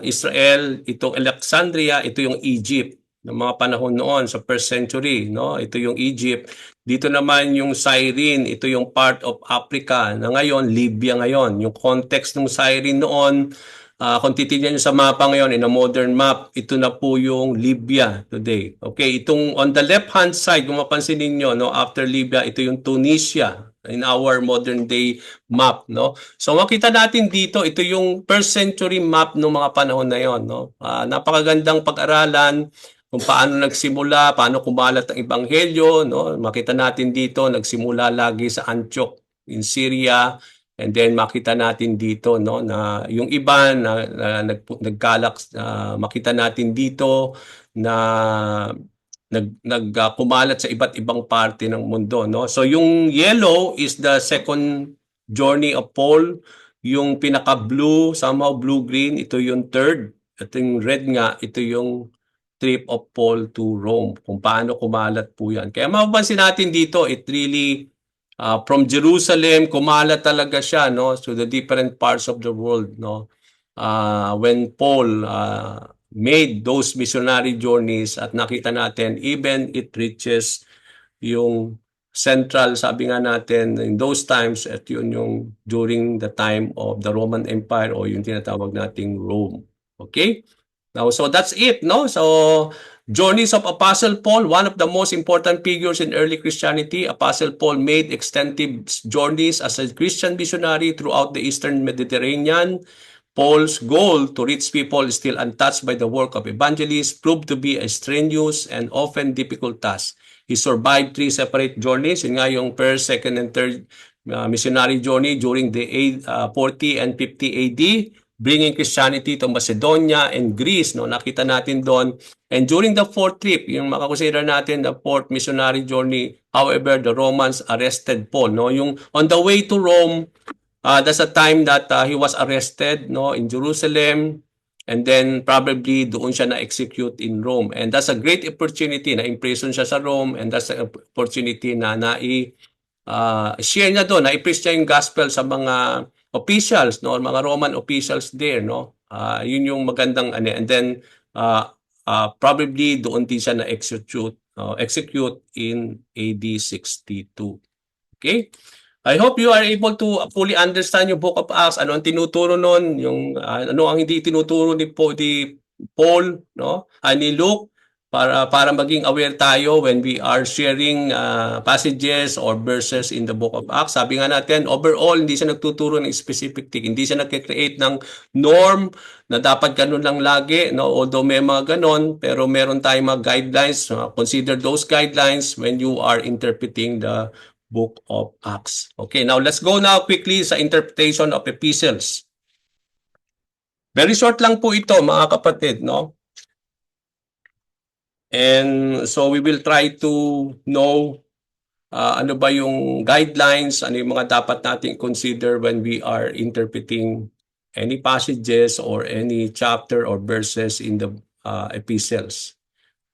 Israel, itong Alexandria, ito yung Egypt ng mga panahon noon sa first century, no? Ito yung Egypt. Dito naman yung Cyrene, ito yung part of Africa na ngayon, Libya ngayon. Yung context ng Cyrene noon, kung titignan nyo sa mapa ngayon, in a modern map, ito na po yung Libya today. Okay, itong on the left-hand side, kung mapansin ninyo, no, after Libya, ito yung Tunisia in our modern day map, no? So makita natin dito, ito yung first century map ng mga panahon na yon, no? Napakagandang pag-aralan kung paano nagsimula, paano kumalat ang ebanghelyo, no? Makita natin dito nagsimula lagi sa Antioch in Syria, and then makita natin dito no na yung iba na nagkalak, makita natin dito na kumalat sa iba't ibang parte ng mundo, no? So yung yellow is the second journey of Paul, yung pinaka blue, somehow blue green, ito yung third, at yung red nga, ito yung trip of Paul to Rome, kung paano kumalat po yan. Kaya mapapansin natin dito, it really, from Jerusalem, kumalat talaga siya, no, to the different parts of the world, no. When Paul made those missionary journeys at nakita natin, even it reaches yung central, sabi nga natin, in those times, at yun yung during the time of the Roman Empire o yung tinatawag nating Rome. Okay? Now, so that's it, no? So, journeys of Apostle Paul, one of the most important figures in early Christianity. Apostle Paul made extensive journeys as a Christian missionary throughout the Eastern Mediterranean. Paul's goal to reach people still untouched by the work of evangelists proved to be a strenuous and often difficult task. He survived 3 separate journeys, yun nga yung first, second, and third missionary journey during the 40 and 50 AD, bringing Christianity to Macedonia and Greece. No? Nakita natin doon. And during the fourth trip, yung makakonsider natin the fourth missionary journey, however, the Romans arrested Paul. No? Yung on the way to Rome, that's a time that he was arrested, no, in Jerusalem, and then probably doon siya na-execute in Rome. And that's a great opportunity na imprison siya sa Rome, and that's an opportunity na share niya doon, na-preach niya yung gospel sa mga officials, no, mga Roman officials there, no. Yun yung magandang ano. And then probably doon din siya na-execute in AD 62. Okay? I hope you are able to fully understand yung Book of Acts. Ano ang tinuturo nun, yung ano ang hindi tinuturo ni Paul, no? Ni Luke, para maging aware tayo when we are sharing passages or verses in the Book of Acts. Sabi nga natin, overall hindi siya nagtuturo ng specific thing. Hindi siya nagke-create ng norm na dapat ganun lang lagi, no? Although may mga ganun, pero meron tayong mga guidelines. Consider those guidelines when you are interpreting the Book of Acts. Okay, now let's go now quickly sa interpretation of epistles. Very short lang po ito, mga kapatid, no? And so we will try to know ano ba yung guidelines, ano yung mga dapat nating consider when we are interpreting any passages or any chapter or verses in the epistles.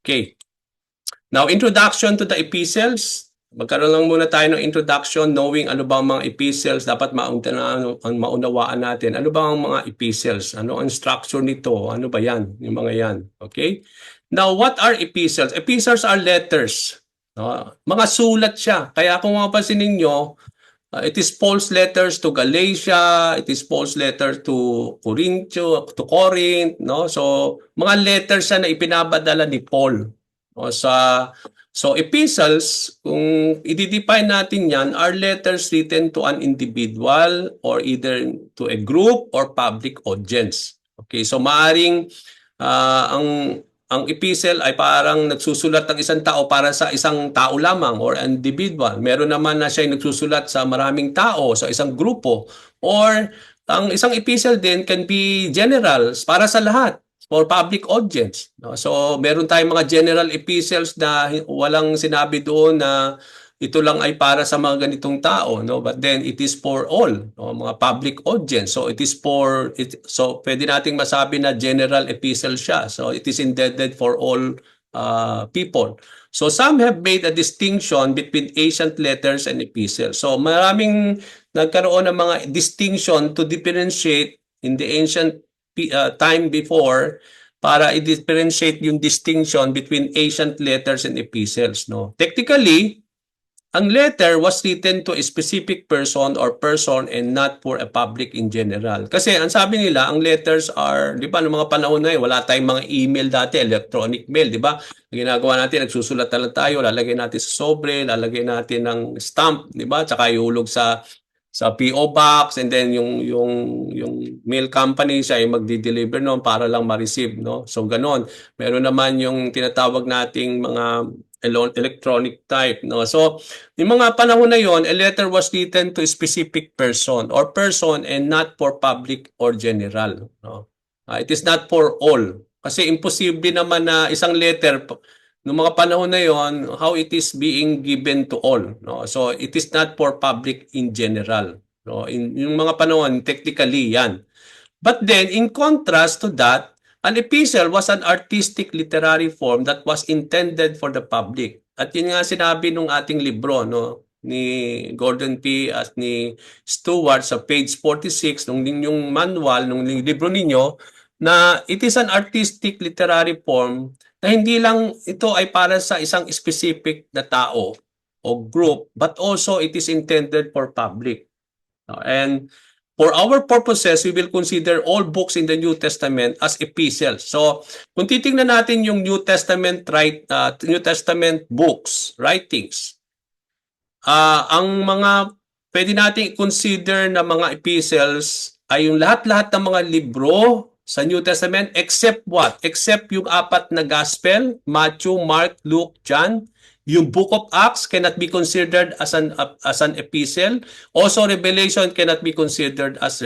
Okay. Now, introduction to the epistles. Magkaroon lang muna tayo ng introduction, knowing ano ba ang mga epistles, dapat maunawaan natin. Ano ba ang mga epistles? Ano ang structure nito? Ano ba yan? Yung mga yan. Okay? Now, what are epistles? Epistles are letters. No? Mga sulat siya. Kaya kung mapapansin ninyo, it is Paul's letters to Galatia, it is Paul's letter to Corinth, no? So, mga letters siya na ipinabadala ni Paul. No? So epistles, kung i-define natin yan, are letters written to an individual or either to a group or public audience. Okay, so maaring ang epistle ay parang nagsusulat ng isang tao para sa isang tao lamang or individual. Meron naman na siya nagsusulat sa maraming tao, sa isang grupo. Or ang isang epistle din can be general, para sa lahat, for public audience. No? So, meron tayong mga general epistles na walang sinabi doon na ito lang ay para sa mga ganitong tao, no? But then it is for all, no? Mga public audience. So it is so pwede nating masabi na general epistle siya. So it is intended for all people. So some have made a distinction between ancient letters and epistles. So maraming nagkaroon ng mga distinction to differentiate in the ancient time before para i-differentiate yung distinction between ancient letters and epistles, no? Technically, ang letter was written to a specific person or person and not for a public in general. Kasi ang sabi nila, ang letters are, di ba, noong mga panahon na yun, wala tayong mga email dati, electronic mail, di ba? Ang ginagawa natin, nagsusulat na lang tayo, lalagay natin sa sobre, lalagay natin ng stamp, di ba? Tsaka ihulog sa PO Box, and then yung mail company siya ay magdi-deliver noon para lang ma-receive, no? So ganon. Meron naman yung tinatawag nating mga electronic type, no? So yung mga panahon na yon, a letter was written to a specific person and not for public or general, no? It is not for all. Kasi imposible naman na isang letter noong mga panahon na yon, how it is being given to all, no? So it is not for public in general, no? Yung mga panahon, technically yan. But then, in contrast to that, an epistle was an artistic literary form that was intended for the public. At yun nga sinabi nung ating libro, no, ni Gordon P. at ni Stewart sa page 46 nung ninyong manual, nung libro ninyo, na it is an artistic literary form na hindi lang ito ay para sa isang specific na tao o group, but also it is intended for public. And for our purposes, we will consider all books in the New Testament as epistles. So, kung titingnan natin yung New Testament books, writings, ang mga pwede nating consider na mga epistles ay yung lahat-lahat ng mga libro sa New Testament except what? Except yung apat na gospel, Matthew, Mark, Luke, John. Yung book of Acts cannot be considered as an epistle. Also Revelation cannot be considered as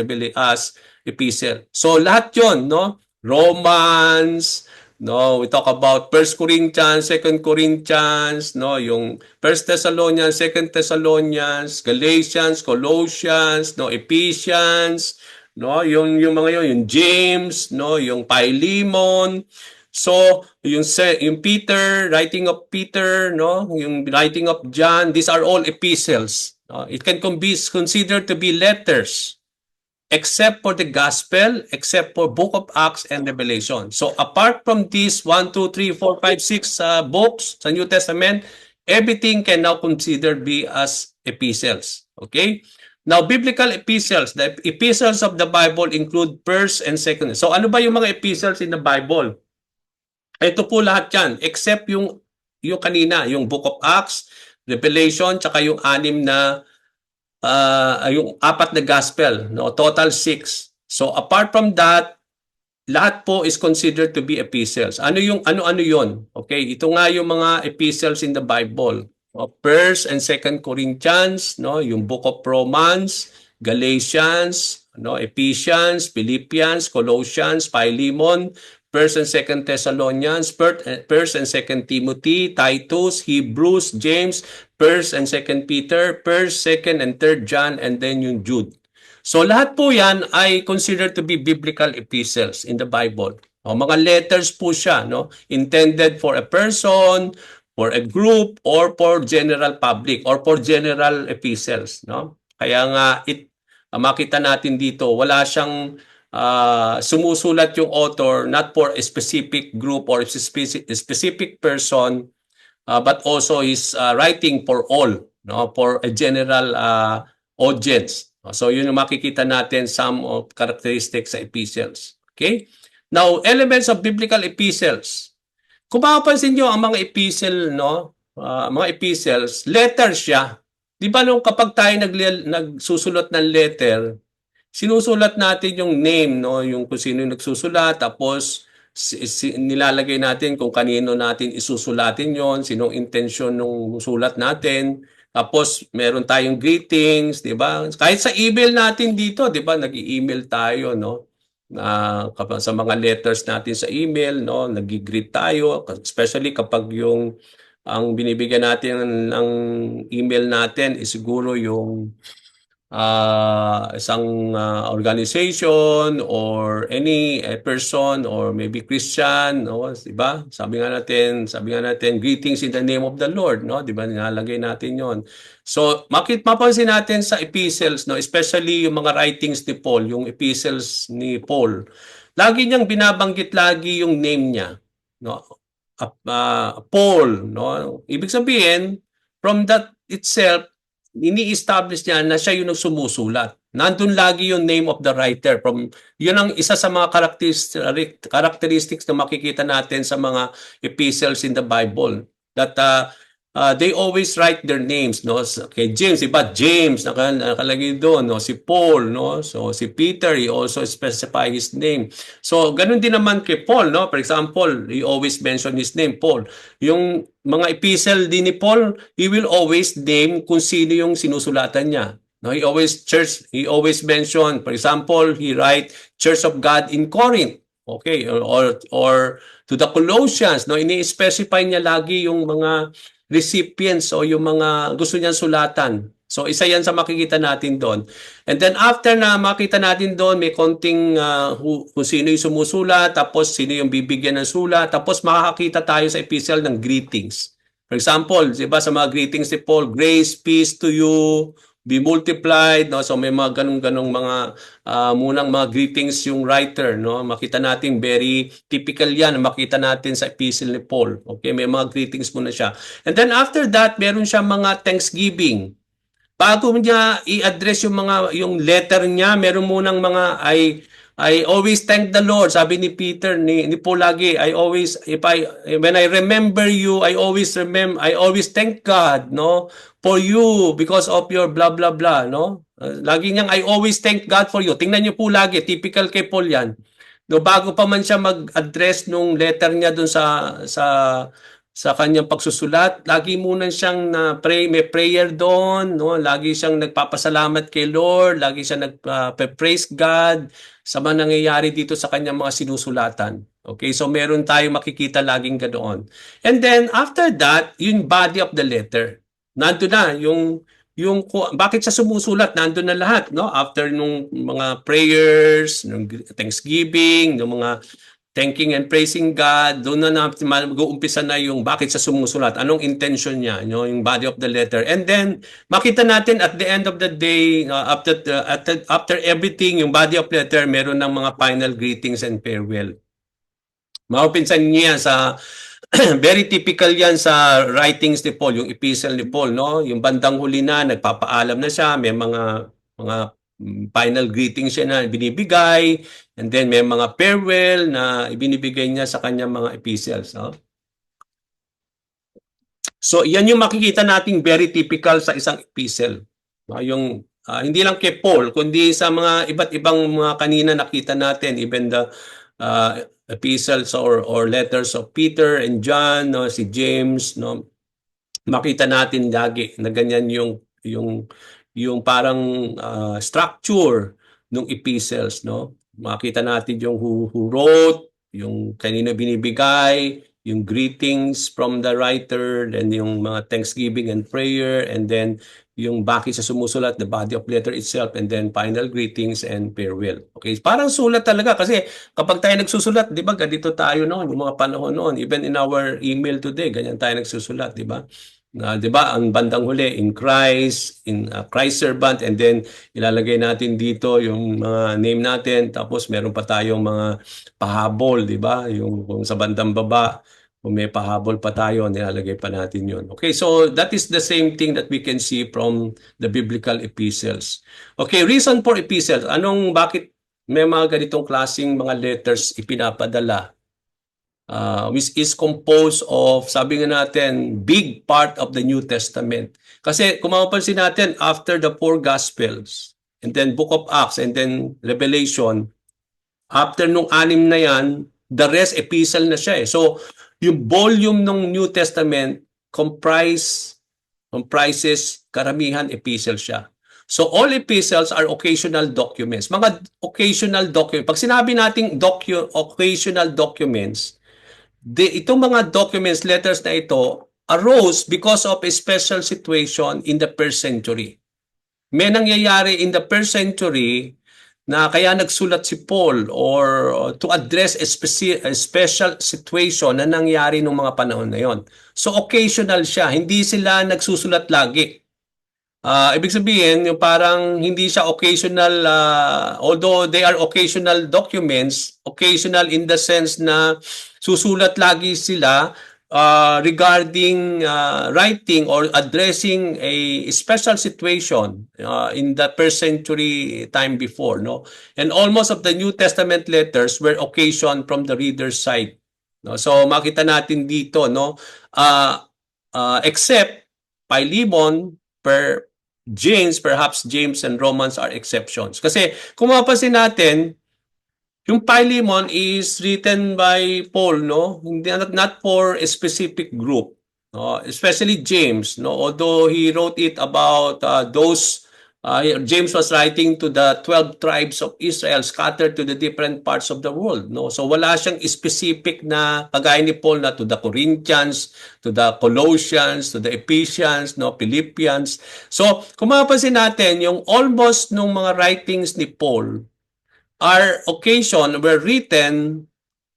epistle. So lahat 'yon, no? Romans, no, we talk about First Corinthians, Second Corinthians, no, yung First Thessalonians, Second Thessalonians, Galatians, Colossians, no, Ephesians, no, yung mga yung James, no, yung Philemon. So, yung Peter, writing of Peter, no, yung writing of John, these are all epistles. No? It can be considered to be letters except for the gospel, except for book of Acts and Revelation. So apart from these 1, 2, 3, 4, 5, 6 books sa New Testament, everything can now considered be as epistles. Okay? Now, biblical epistles, the epistles of the Bible include first and second. So ano ba yung mga epistles in the Bible? Ito po lahat yan, except yung kanina, yung book of Acts, Revelation, tsaka yung yung apat na gospel, no? Total 6. So apart from that, lahat po is considered to be epistles. Ano yon? Okay, ito nga yung mga epistles in the Bible. First and Second Corinthians, no, yung book of Romans, Galatians, no, Ephesians, Philippians, Colossians, Philemon, First and Second Thessalonians, First and Second Timothy, Titus, Hebrews, James, First and Second Peter, First, Second and Third John, and then yung Jude. So lahat po yan ay considered to be biblical epistles in the Bible. O, mga letters po siya, no? Intended for a person, for a group, or for general public, or for general epistles, no? Kaya nga, makita natin dito, wala siyang sumusulat yung author not for a specific group or a specific person, but also is writing for all, no, for a general audience. So yun yung makikita natin, some of characteristics sa epistles. Okay? Now, elements of biblical epistles. Kung mapapansin nyo, ang mga epistle, no, mga epistles, letters siya. Di ba nung kapag tayo nagsusulat ng letter, sinusulat natin yung name, no, yung kung sino yung nagsusulat, tapos nilalagay natin kung kanino natin isusulatin yon, sinong intensyon ng sulat natin. Tapos meron tayong greetings, 'di ba? Kahit sa email natin dito, 'di ba, nag-i-email tayo, no? Sa mga letters natin sa email, no, nag-greet tayo, especially kapag yung ang binibigyan natin ng email natin is siguro yung isang organization or any person or maybe Christian, no, 'di ba? Sabi nga natin greetings in the name of the Lord, no? 'Di ba? Nilalagay natin 'yon. So, mapansin natin sa epistles, no, especially yung mga writings ni Paul, yung epistles ni Paul. Lagi niyang binabanggit lagi yung name niya, no? Paul, no? Ibig sabihin, from that itself, ini-establish niya na siya yung sumusulat. Nandun lagi yung name of the writer. Yun ang isa sa mga characteristics na makikita natin sa mga epistles in the Bible. That they always write their names, no? Kay James, iba James nakalagay doon, no? Si Paul, no? So si Peter, he also specify his name. So ganun din naman kay Paul, no? For example, he always mention his name, Paul. Yung mga epistle din ni Paul, he will always name kung sino yung sinusulatan niya. No, he always mention, for example, he write Church of God in Corinth. Okay, or to the Colossians, no, ini-specify niya lagi yung mga recipients o yung mga gusto niyang sulatan. So isa yan sa makikita natin doon. And then after na makita natin doon, may konting kung sino yung sumusulat, tapos sino yung bibigyan ng sulat, tapos makakakita tayo sa epistle ng greetings. For example, diba sa mga greetings ni Paul, grace, peace to you, be multiplied, no? So may mga ganung-ganong mga munang mga greetings yung writer, no? Makita natin very typical 'yan, makita natin sa epistle ni Paul. Okay, may mga greetings muna siya. And then after that, meron siya mga thanksgiving. Bago niya i-address yung letter niya, meron munang mga I always thank the Lord. Sabi ni Peter, ni Paul lagi, when I remember you, I always thank God, no? For you because of your blah blah blah, no? Lagi niyang, I always thank God for you. Tingnan niyo po lagi, typical kay Paul yan. No, bago pa man siya mag-address nung letter niya dun sa kanyang pagsusulat, lagi muna siyang na pray, may prayer doon, no? Lagi siyang nagpapasalamat kay Lord, lagi siyang nag-praise God sa mga nangyayari dito sa kanyang mga sinusulatan. Okay, so meron tayong makikita laging ganoon. And then after that, yung body of the letter. Nandun na bakit siya sumusulat, nandun na lahat, no? After nung mga prayers, nung thanksgiving, nung mga thanking and praising God, doon na mag-uumpisa na yung bakit siya sumusulat, anong intention niya, yung body of the letter. And then, makita natin at the end of the day, after everything, yung body of letter, meron ng mga final greetings and farewell. Mapapinsan niya sa very typical yan sa writings ni Paul, yung epistle ni Paul, no? Yung bandang huli na, nagpapaalam na siya, may mga final greetings siya na binibigay, and then may mga farewell na ibinibigay niya sa kanyang mga epistles, no? So, yan yung makikita nating very typical sa isang epistle. No? Yung hindi lang kay Paul, kundi sa mga iba't ibang mga kanina nakita natin, even the epistles or letters of Peter and John, no, si James, no, makita natin lagi na ganyan yung parang structure ng epistles, no. Makita natin yung who wrote, yung kanina binibigay, yung greetings from the writer, then yung mga thanksgiving and prayer, and then yung bakit sa sumusulat, the body of letter itself, and then final greetings and farewell. Okay, parang sulat talaga kasi kapag tayo nagsusulat, di ba, ganito tayo noon, yung mga panahon noon, even in our email today, ganyan tayo nagsusulat, di ba? Di ba, ang bandang huli, in Christ, in Christ servant, and then ilalagay natin dito yung mga name natin, tapos meron pa tayong mga pahabol, di ba? Yung kung sa bandang baba, kung may pahabol pa tayo, nilalagay pa natin yun. Okay, so that is the same thing that we can see from the biblical epistles. Okay, reason for epistles. Bakit may mga ganitong klaseng mga letters ipinapadala? Which is composed of, sabi nga natin, big part of the New Testament. Kasi kung mapapansin natin, after the four Gospels, and then Book of Acts, and then Revelation, after nung anim na yan, the rest epistle na siya eh. So, yung volume ng New Testament comprises karamihan epistle siya. So, all epistles are occasional documents. Mga occasional documents. Pag sinabi nating occasional documents, itong mga documents, letters na ito, arose because of a special situation in the first century. May nangyayari in the first century na kaya nagsulat si Paul or to address a special situation na nangyari nung mga panahon na yon. So occasional siya, hindi sila nagsusulat lagi. Ibig sabihin, yung parang hindi siya occasional, although they are occasional documents, occasional in the sense na susulat lagi sila regarding writing or addressing a special situation in the first century time before, no? And almost of the New Testament letters were occasioned from the reader's side, no? So makita natin dito, no? Except Philemon, James, perhaps James and Romans are exceptions. Kasi kung mapapansin natin, yung Philemon is written by Paul, no? Not for a specific group, no? Especially James, no? Although he wrote it about James was writing to the 12 tribes of Israel scattered to the different parts of the world, no? So wala siyang specific na kagaya ni Paul na to the Corinthians, to the Colossians, to the Ephesians, no, Philippians. So kung mapapansin natin, yung almost nung mga writings ni Paul were written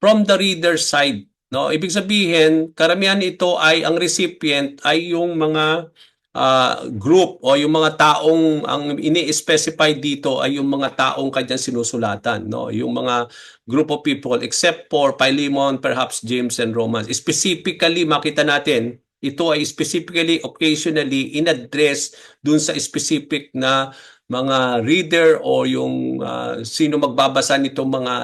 from the reader's side, no? Ibig sabihin, karamihan ito ay ang recipient ay yung mga group o yung mga taong ang ini-specify dito ay yung mga taong kanyang sinusulatan, no? Yung mga group of people except for Philemon, perhaps James and Romans. Specifically, makita natin, ito ay specifically, occasionally, in-address dun sa specific na mga reader o yung sino magbabasa nitong mga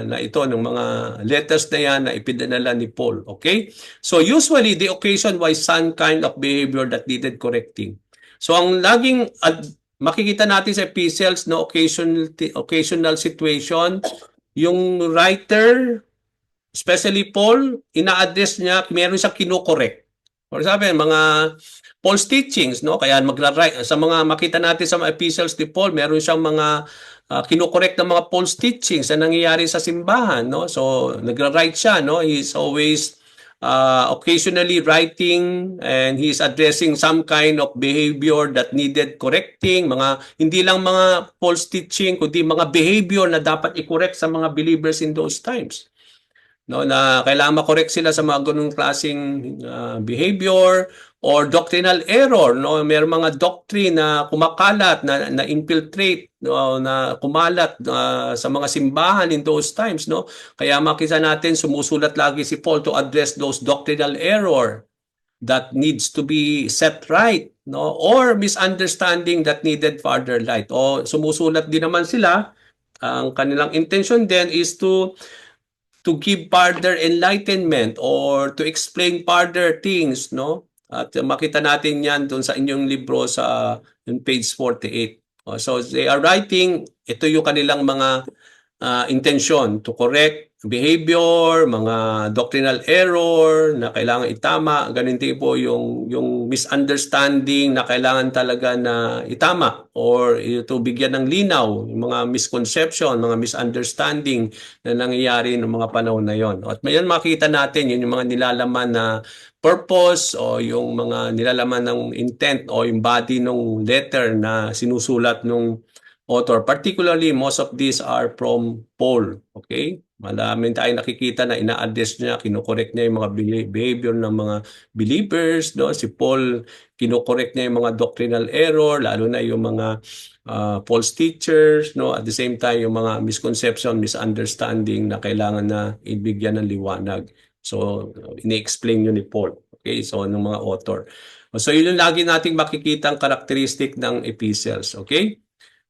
na ito ng mga letters na yan na ipinadala ni Paul. Okay? So usually the occasion was some kind of behavior that needed correcting. So ang laging makikita natin sa epistles, no, occasional situation, yung writer, especially Paul, ina-address niya, meron siyang kinokorek. For example, mga Paul's teachings, no? Kaya sa mga makita natin sa mga epistles ni Paul, meron siyang mga kinokorek ng mga Paul's teachings na nangyayari sa simbahan, no? So, nagra-write siya, no? He's always occasionally writing, and he's addressing some kind of behavior that needed correcting, mga hindi lang mga Paul's teaching kundi mga behavior na dapat i-correct sa mga believers in those times, no, na kailangan makorek sila sa mga ganung klaseng behavior or doctrinal error, no, may mga doctrine na kumakalat, na infiltrate, no, na kumalat sa mga simbahan in those times, no. Kaya makita natin sumusulat lagi si Paul to address those doctrinal error that needs to be set right, no, or misunderstanding that needed further light. O sumusulat din naman sila, ang kanilang intention then is to give further enlightenment or to explain further things, no? At makita natin yan doon sa inyong libro sa yung page 48. So they are writing, ito yung kanilang mga intention to correct behavior, mga doctrinal error na kailangan itama, ganun tipo yung misunderstanding na kailangan talaga na itama or ito bigyan ng linaw, yung mga misconception, mga misunderstanding na nangyayari ng mga panahon na yon. At mayon makita natin yun yung mga nilalaman na purpose o yung mga nilalaman ng intent o yung body ng letter na sinusulat nung author. Particularly, most of these are from Paul. Okay? Malamin tayong nakikita na ina-address niya, kinokorek niya yung mga behavior ng mga believers. No? Si Paul, kinokorek niya yung mga doctrinal error, lalo na yung mga false teachers. No? At the same time, yung mga misconception, misunderstanding na kailangan na ibigyan ng liwanag. So, ini-explain yun ni Paul. Okay? So, ng mga author. So, yun yung lagi nating makikita ang karakteristik ng epistles. Okay?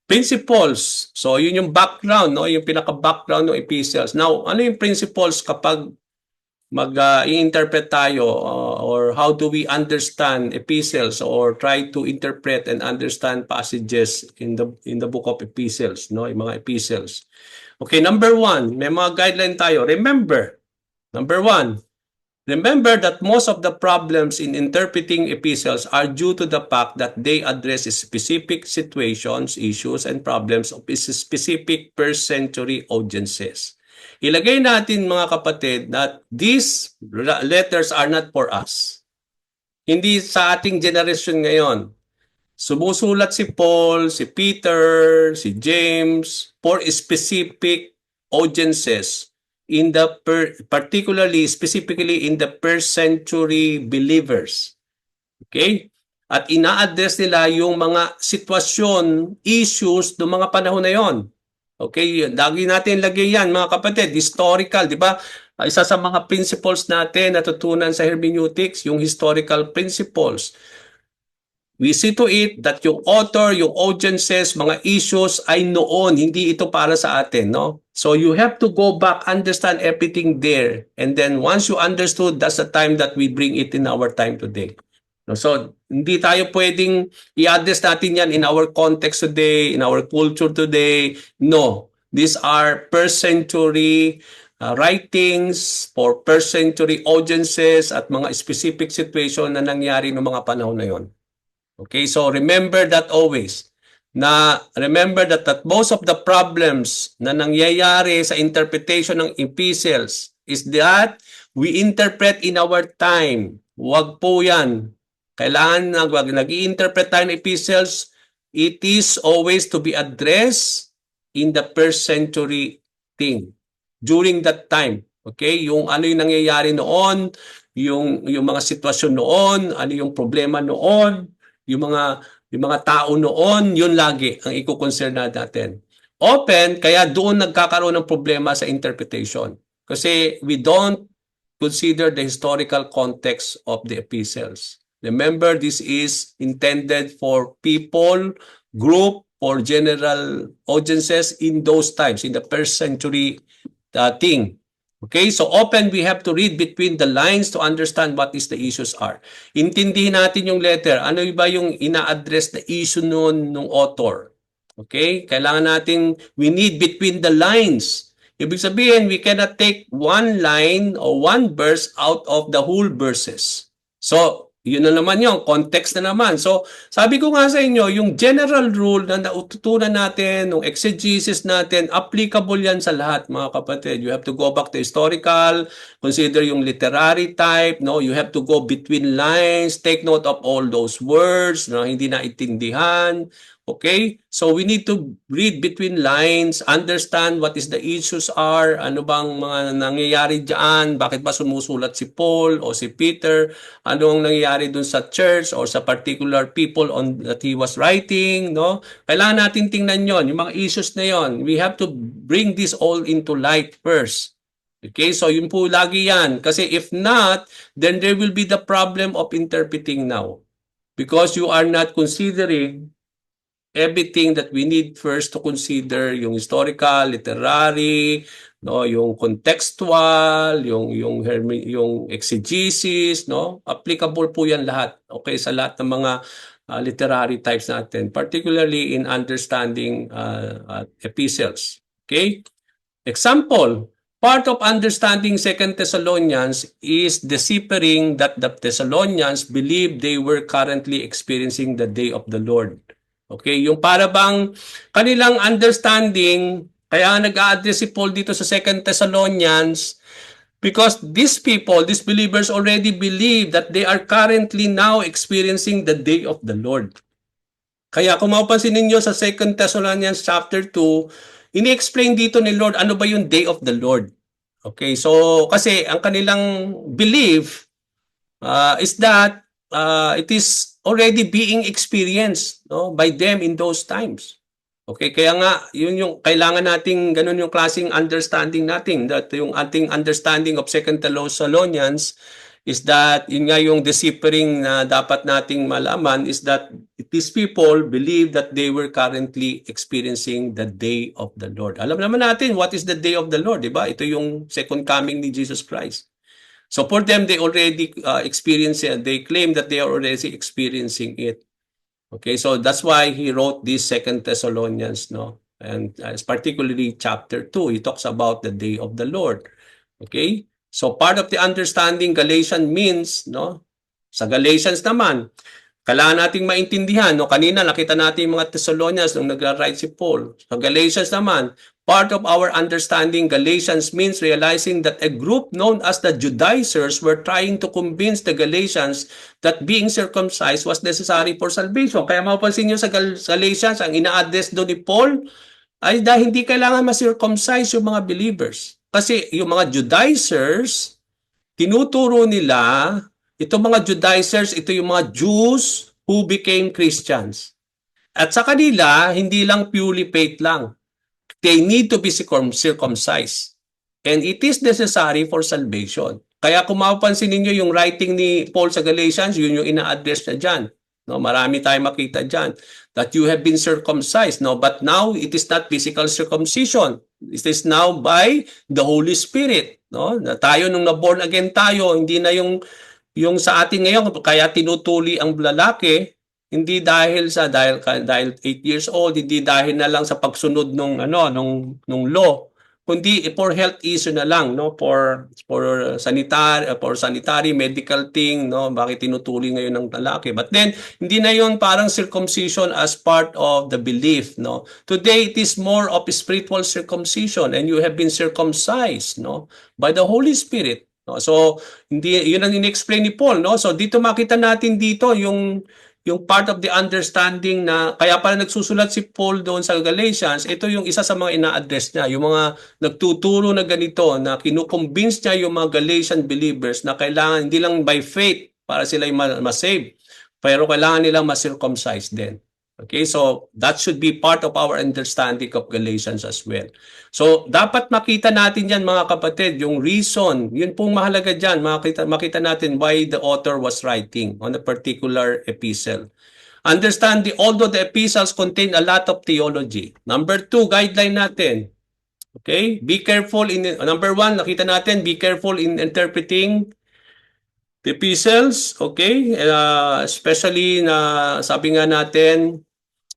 Principles. So, yun yung background, no? Yung pinaka-background ng epistles. Now, ano yung principles kapag mag-i-interpret tayo or how do we understand epistles or try to interpret and understand passages in the book of epistles, no? Yung mga epistles. Okay, number 1, may mga guideline tayo. Number 1, remember that most of the problems in interpreting epistles are due to the fact that they address specific situations, issues, and problems of specific first century audiences. Ilagay natin mga kapatid that these letters are not for us. Hindi sa ating generation ngayon. Sumusulat si Paul, si Peter, si James for specific audiences in the specifically in the first century believers. Okay? At ina-address nila yung mga sitwasyon, issues ng mga panahon na yon. Okay? Lagi natin lagay yan, mga kapatid, historical, di ba? Isa sa mga principles natin natutunan sa hermeneutics, yung historical principles. We see to it that yung author, yung audiences, mga issues ay noon, hindi ito para sa atin, no? So you have to go back, understand everything there. And then once you understood, that's the time that we bring it in our time today. So hindi tayo pwedeng i-address natin yan in our context today, in our culture today. No. These are first century writings for first century audiences at mga specific situation na nangyari noong mga panahon na yon. Okay, so remember that always. Remember that most of the problems na nangyayari sa interpretation ng epistles is that we interpret in our time. Huwag po yan. Kailangan nag-i-interpret tayo ng epistles, it is always to be addressed in the first century thing. During that time. Okay, yung ano yung nangyayari noon, yung mga sitwasyon noon, ano yung problema noon, yung mga tao noon, yun lagi ang i-concern natin. Open, kaya doon nagkakaroon ng problema sa interpretation. Kasi we don't consider the historical context of the epistles. Remember, this is intended for people, group, or general audiences in those times, in the first century thing. Okay, so often we have to read between the lines to understand what is the issues are. Intindihin natin yung letter. Ano ba yung ina-address na issue nung author? Okay, kailangan natin, we need between the lines. Ibig sabihin, we cannot take one line or one verse out of the whole verses. So, yun na naman yung context na naman. So, sabi ko nga sa inyo, yung general rule na naututunan natin, yung exegesis natin, applicable yan sa lahat, mga kapatid. You have to go back to historical, consider yung literary type, no? You have to go between lines, take note of all those words na hindi naintindihan. Okay? So we need to read between lines, understand what is the issues are, ano bang mga nangyayari diyan, bakit ba sumusulat si Paul o si Peter, ano ang nangyayari dun sa church or sa particular people on that he was writing, no? Kailangan natin tingnan yon, yung mga issues na yon. We have to bring this all into light first. Okay, so yun po lagi yan. Kasi if not, then there will be the problem of interpreting now. Because you are not considering everything that we need first to consider, yung historical, literary, no, yung contextual, yung exegesis, no? Applicable po 'yan lahat. Okay, sa lahat ng mga literary types natin, particularly in understanding epistles. Okay? Example, part of understanding 2 Thessalonians is deciphering that the Thessalonians believed they were currently experiencing the day of the Lord. Okay, yung para bang kanilang understanding, kaya nag-a-address si Paul dito sa 2 Thessalonians because these people, these believers already believe that they are currently now experiencing the day of the Lord. Kaya kung mapapansin ninyo sa 2 Thessalonians chapter 2, ini-explain dito ni Lord ano ba yung day of the Lord. Okay, so kasi ang kanilang belief is that it is already being experienced, no, by them in those times. Okay, kaya nga yun yung kailangan nating ganun yung klaseng understanding natin, that yung ating understanding of 2 Thessalonians is that yun nga yung deciphering na dapat nating malaman is that these people believe that they were currently experiencing the day of the Lord. Alam naman natin what is the day of the Lord, di ba? Ito yung second coming ni Jesus Christ. So for them, they already experience it. They claim that they are already experiencing it. Okay, so that's why he wrote this 2 Thessalonians, no? And particularly chapter 2, he talks about the day of the Lord. Okay? So part of the understanding Galatians means, no? Sa Galatians naman, kailangan nating maintindihan, no? Kanina nakita natin yung mga Thessalonians nung nagra-write si Paul. Sa Galatians naman, part of our understanding Galatians means realizing that a group known as the Judaizers were trying to convince the Galatians that being circumcised was necessary for salvation. Kaya mapapansin nyo sa Galatians, ang ina-address doon ni Paul ay dahil hindi kailangan ma-circumcise yung mga believers. Kasi yung mga Judaizers, tinuturo nila, itong mga Judaizers, ito yung mga Jews who became Christians. At sa kanila, hindi lang purely faith lang. They need to be circumcised. And it is necessary for salvation. Kaya kung mapapansin ninyo yung writing ni Paul sa Galatians, yun yung ina-address na dyan. No, marami tayong makita dyan. That you have been circumcised. No, but now, it is not physical circumcision. It is now by the Holy Spirit. No? Na tayo, nung na-born again tayo, hindi na yung sa atin ngayon, kaya tinutuli ang lalaki, hindi dahil 8 years old, hindi dahil na lang sa pagsunod nung law, kundi for health issue na lang, no, for sanitary medical thing, no, bakit tinutuli ngayon ng lalaki. But then hindi na yon parang circumcision as part of the belief, no. Today it is more of spiritual circumcision, and you have been circumcised, no, by the Holy Spirit. No? So hindi yun ang in-explain ni Paul, no. So dito makita natin dito yung part of the understanding na kaya pala nagsusulat si Paul doon sa Galatians, ito yung isa sa mga ina-address niya, yung mga nagtuturo na ganito, na kinukonvince niya yung mga Galatian believers na kailangan hindi lang by faith para sila ma-save, pero kailangan nilang ma-circumcise din. Okay, so that should be part of our understanding of Galatians as well. So dapat makita natin yan mga kapatid, yung reason, yun pong mahalaga dyan, makita natin why the author was writing on a particular epistle. Understand, although the epistles contain a lot of theology. Number 2, guideline natin. Okay? Be careful number one, nakita natin, be careful in interpreting the epistles, okay? Especially na sabi nga natin,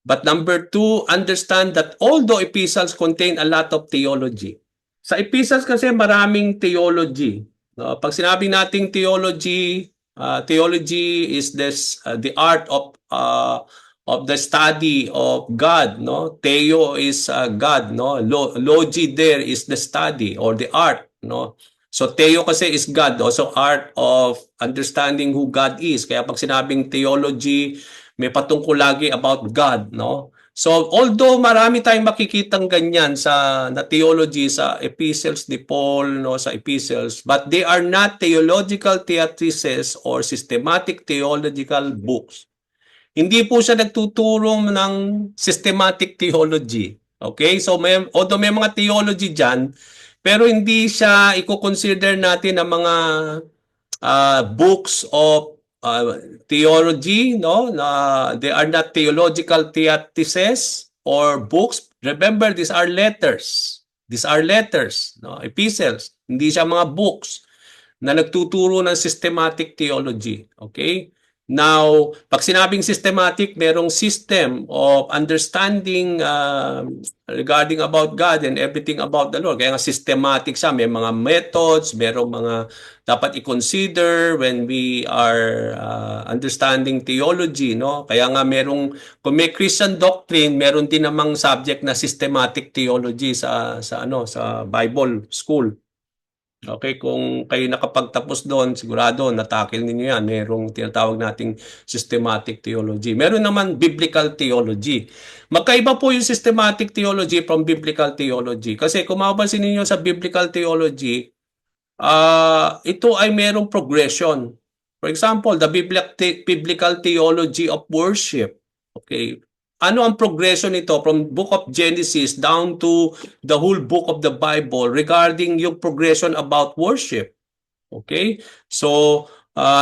but number two, understand that although epistles contain a lot of theology. Sa epistles kasi maraming theology. No? Pag sinabi nating theology, theology is the art of the study of God, no? Theo is God, no? Logi there is the study or the art, no? So Theo kasi is God, also art of understanding who God is. Kaya pag sinabing theology, may patungkol lagi about God, no? So although marami tayong makikitang ganyan sa na theology sa epistles ni Paul, no, sa epistles, but they are not theological treatises or systematic theological books. Hindi po siya nagtuturo ng systematic theology. Okay? So although may mga theology diyan, pero hindi siya i-consider natin ang mga books of theology, no? They are not theological treatises or books. Remember, these are letters. These are letters, no? Epistles. Hindi siya mga books na nagtuturo ng systematic theology. Okay? Now, pag sinabing systematic, merong system of understanding regarding about God and everything about the Lord. Kaya nga systematic siya. May mga methods, merong mga dapat i-consider when we are understanding theology. No? Kaya nga merong, kung may Christian doctrine, meron din namang subject na systematic theology sa Bible school. Okay, kung kayo nakapagtapos doon, sigurado natakil ninyo yan. Merong tinatawag nating systematic theology. Meron naman biblical theology. Magkaiba po yung systematic theology from biblical theology. Kasi kung mapapansin ninyo sa biblical theology, ito ay merong progression. For example, the biblical theology of worship. Okay, ano ang progression nito from book of Genesis down to the whole book of the Bible regarding yung progression about worship. Okay? So,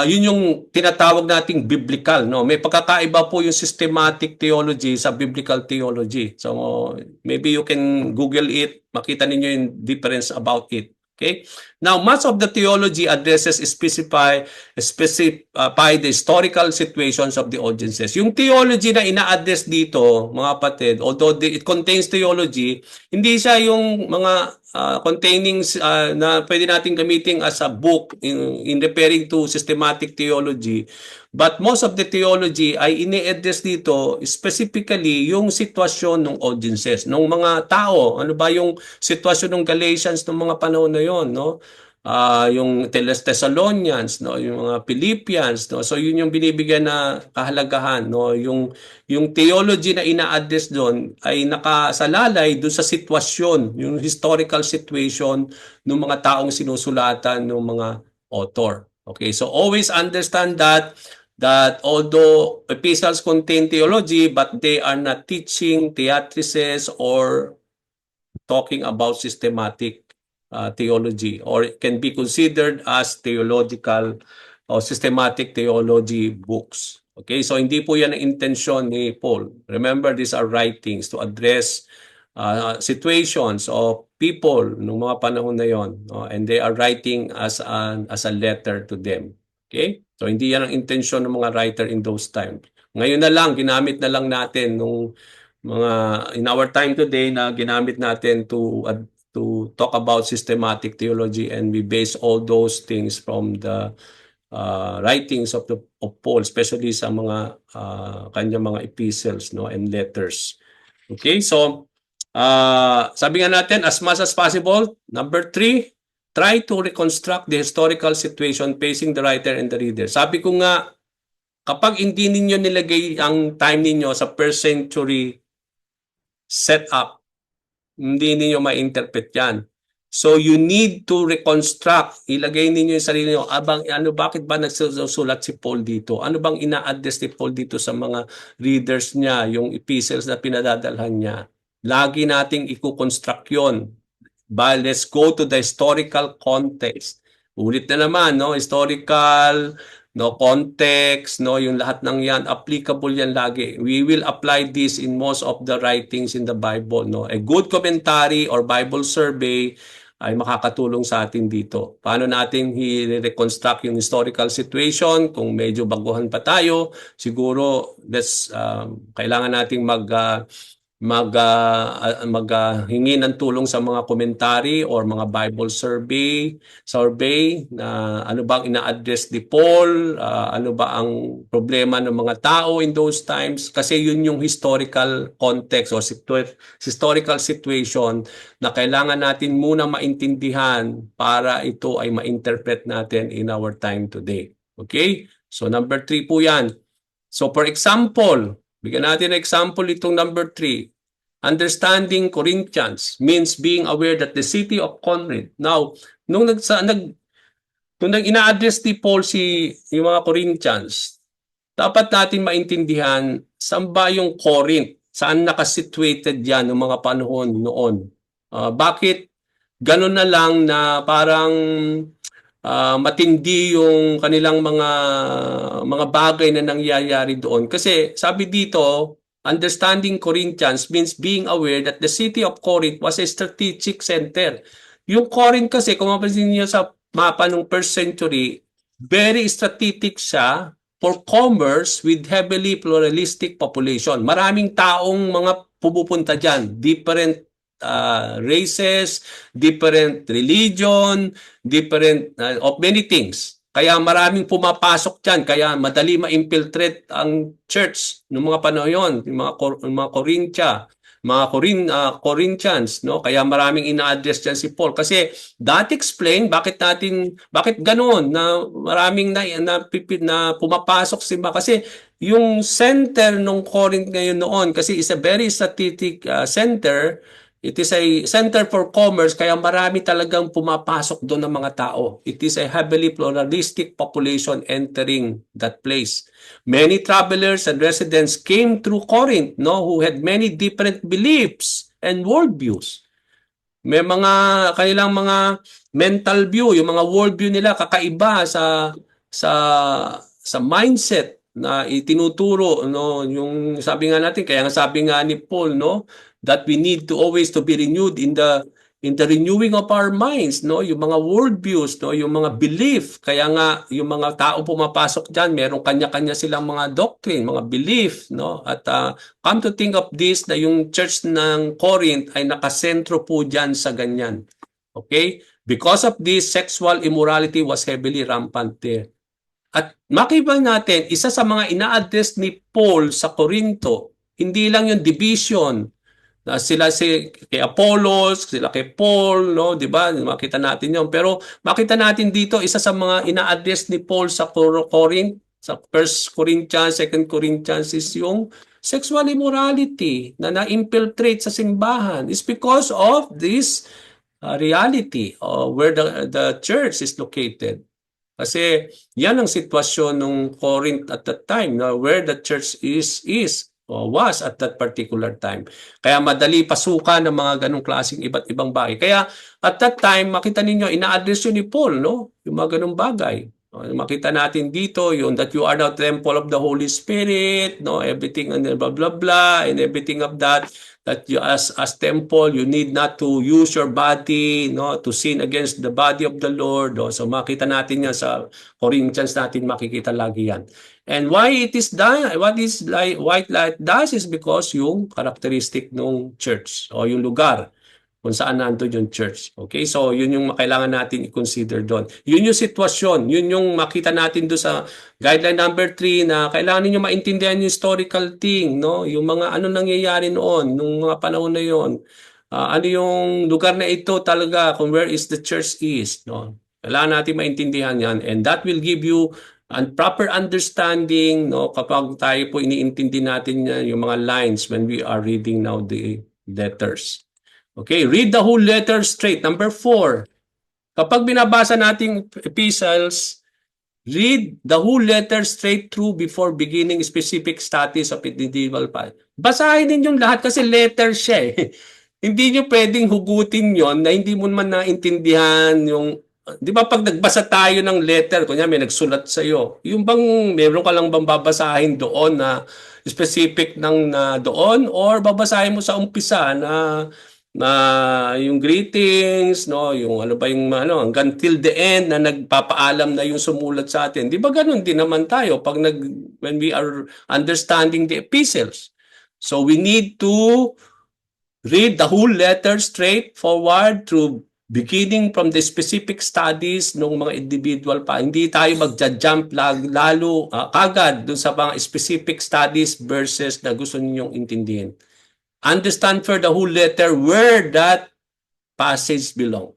yun yung tinatawag nating biblical. No? May pagkakaiba po yung systematic theology sa biblical theology. So, maybe you can Google it. Makita ninyo yung difference about it. Okay? Now, much of the theology addresses specify the historical situations of the audiences. Yung theology na ina-address dito, mga kapatid, although it contains theology, hindi siya yung mga containing na pwede natin gamitin as a book in referring to systematic theology. But most of the theology ay ini-address dito specifically yung sitwasyon ng audiences, ng mga tao. Ano ba yung sitwasyon ng Galatians ng mga panahon na yon, no? Yung Thessalonians, no, yung mga Philippians, no. So yun yung binibigyan na kahalagahan, no. Yung theology na ina-address doon ay nakasalalay doon sa sitwasyon, yung historical situation ng mga taong sinusulatan ng mga author. Okay, so always understand that although epistles contain theology, but they are not teaching theatrices or talking about systematic theology, or it can be considered as theological or systematic theology books. Okay, so hindi po yan ang intensyon ni Paul. Remember, these are writings to address situations of people noong mga panahon na yon, and they are writing as a letter to them. Okay? So hindi yan ang intensyon ng mga writer in those times. Ngayon na lang, ginamit na lang natin nung mga in our time today na ginamit natin to talk about systematic theology, and we base all those things from the writings of Paul, especially sa mga kanyang mga epistles, no, and letters. Okay, so sabi nga natin, as much as possible, number 3, try to reconstruct the historical situation facing the writer and the reader. Sabi ko nga, kapag hindi ninyo nilagay ang time ninyo sa first century setup, hindi ninyo ma-interpret yan. So you need to reconstruct, ilagay ninyo yung sarili nyo, bakit ba nagsusulat si Paul dito? Ano bang ina-address ni Paul dito sa mga readers niya, yung epistles na pinadadalhan niya? Lagi nating i-construct yun. But let's go to the historical context. Ulit na naman, no? Historical no, context, no, yung lahat ng yan, applicable yan lagi. We will apply this in most of the writings in the Bible, no. A good commentary or Bible survey ay makakatulong sa atin dito. Paano natin i-reconstruct yung historical situation? Kung medyo baguhan pa tayo, siguro kailangan nating hingi ng tulong sa mga commentary or mga Bible survey na ano bang ina-address ni Paul, ano ba ang problema ng mga tao in those times, kasi yun yung historical context o historical situation na kailangan natin muna maintindihan para ito ay ma-interpret natin in our time today. Okay? So number 3 po yan. So for example, bigyan natin ng example itong number 3. Understanding Corinthians means being aware that the city of Corinth. Now, nung ina-address ni Paul yung mga Corinthians, dapat natin maintindihan saan ba yung Corinth? Saan nakasituated yan ng mga panahon noon? Bakit ganun na lang na parang matindi yung kanilang mga bagay na nangyayari doon? Kasi sabi dito, understanding Corinthians means being aware that the city of Corinth was a strategic center. Yung Corinth kasi, kung mapansin niyo sa mapa ng first century, very strategic siya for commerce with heavily pluralistic population. Maraming taong mga pumupunta dyan, different races, different religion, different of many things. Kaya maraming pumapasok dyan, kaya madali ma-infiltrate ang church noong mga panahon yon, yung mga Corinthians, no? Kaya maraming ina-address dyan si Paul. Kasi that explain bakit ganoon na maraming na pumapasok kasi yung center ng Corinth ngayon noon, kasi is a very strategic center. It is a center for commerce, kaya marami talagang pumapasok doon ng mga tao. It is a heavily pluralistic population entering that place. Many travelers and residents came through Corinth, no, who had many different beliefs and worldviews. May kanilang mga mental view, yung mga worldview nila kakaiba sa mindset na itinuturo, no, yung sabi nga natin, kaya nga sabi nga ni Paul, no, that we need to always to be renewed in the renewing of our minds, no, yung mga worldviews, no, yung mga belief. Kaya nga yung mga tao pumapasok diyan, merong kanya-kanya silang mga doctrine, mga belief, no. At come to think of this, na yung church ng Corinth ay nakasentro po diyan sa ganyan. Okay? Because of this, sexual immorality was heavily rampant there. At makita natin, isa sa mga ina-address ni Paul sa Corinto, hindi lang yung division, na sila kay Apollos, sila kay Paul, no, 'di ba? Makita natin 'yon. Pero makita natin dito, isa sa mga ina-address ni Paul sa Corinth, sa 1 Corinthians, 2 Corinthians, is yung sexual immorality na na-infiltrate sa simbahan. It's because of this reality where the church is located. Kasi yan ang sitwasyon ng Corinth at that time, where the church was at that particular time. Kaya madali pasukan ng mga ganong klaseng iba't ibang bagay. Kaya at that time, makita ninyo, ina-address yun ni Paul, no? Yung mga ganong bagay. Makita natin dito yung that you are the temple of the Holy Spirit, no, everything and blah blah blah and everything of that you as temple, you need not to use your body, no, to sin against the body of the Lord, no? So makita natin yan sa Corinthians, natin makikita lagi yan. And why it is done, what is white light does is because yung characteristic ng church o yung lugar kung saan nandun yung church. Okay? So, yun yung kailangan natin i-consider doon. Yun yung sitwasyon. Yun yung makita natin doon sa guideline number 3 na kailangan ninyo maintindihan yung historical thing, no? Yung mga ano nangyayari noon, nung mga panahon na yun. Ano yung lugar na ito talaga, kung where is the church is, no? Kailangan natin maintindihan yan. And that will give you a proper understanding, no? Kapag tayo po iniintindi natin yung mga lines when we are reading now the letters. Okay, read the whole letter straight. Number 4, kapag binabasa nating epistles, read the whole letter straight through before beginning specific studies of individual part. Basahin din yung lahat kasi letter siya eh. Hindi nyo pwedeng hugutin yon na hindi mo man naintindihan yung di ba pag nagbasa tayo ng letter, kunya may nagsulat sa iyo, yung bang meron ka lang bang babasahin doon na specific ng na doon or babasahin mo sa umpisa na yung greetings, no, yung ano ba yung ano hanggang till the end na nagpapaalam na yung sumulat sa atin. Di ba ganun din naman tayo pag when we are understanding the epistles. So we need to read the whole letter straight forward through beginning from the specific studies ng mga individual pa. Hindi tayo magja-jump lalo kagad dun sa mga specific studies verses na gusto ninyong intindihin. Understand for the whole letter where that passage belong.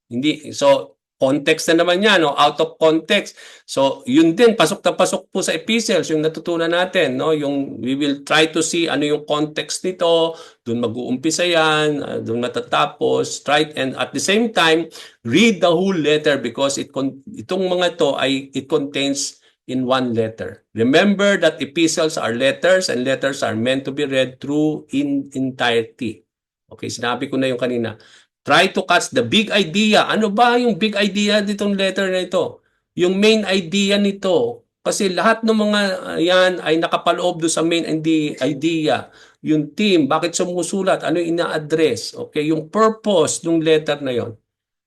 Hindi, so context na naman yan, no? Out of context. So, yun din, pasok na pasok po sa epistles, yung natutunan natin, no? Yung we will try to see ano yung context nito, doon mag-uumpisa yan, doon matatapos, try and at the same time, read the whole letter because itong mga to ay it contains in one letter. Remember that epistles are letters and letters are meant to be read through in entirety. Okay, sinabi ko na yung kanina. Try to catch the big idea. Ano ba yung big idea nitong letter na ito? Yung main idea nito. Kasi lahat ng mga yan ay nakapaloob do sa main idea. Yung theme, bakit sumusulat, ano yung ina-address. Okay, yung purpose ng letter na yon.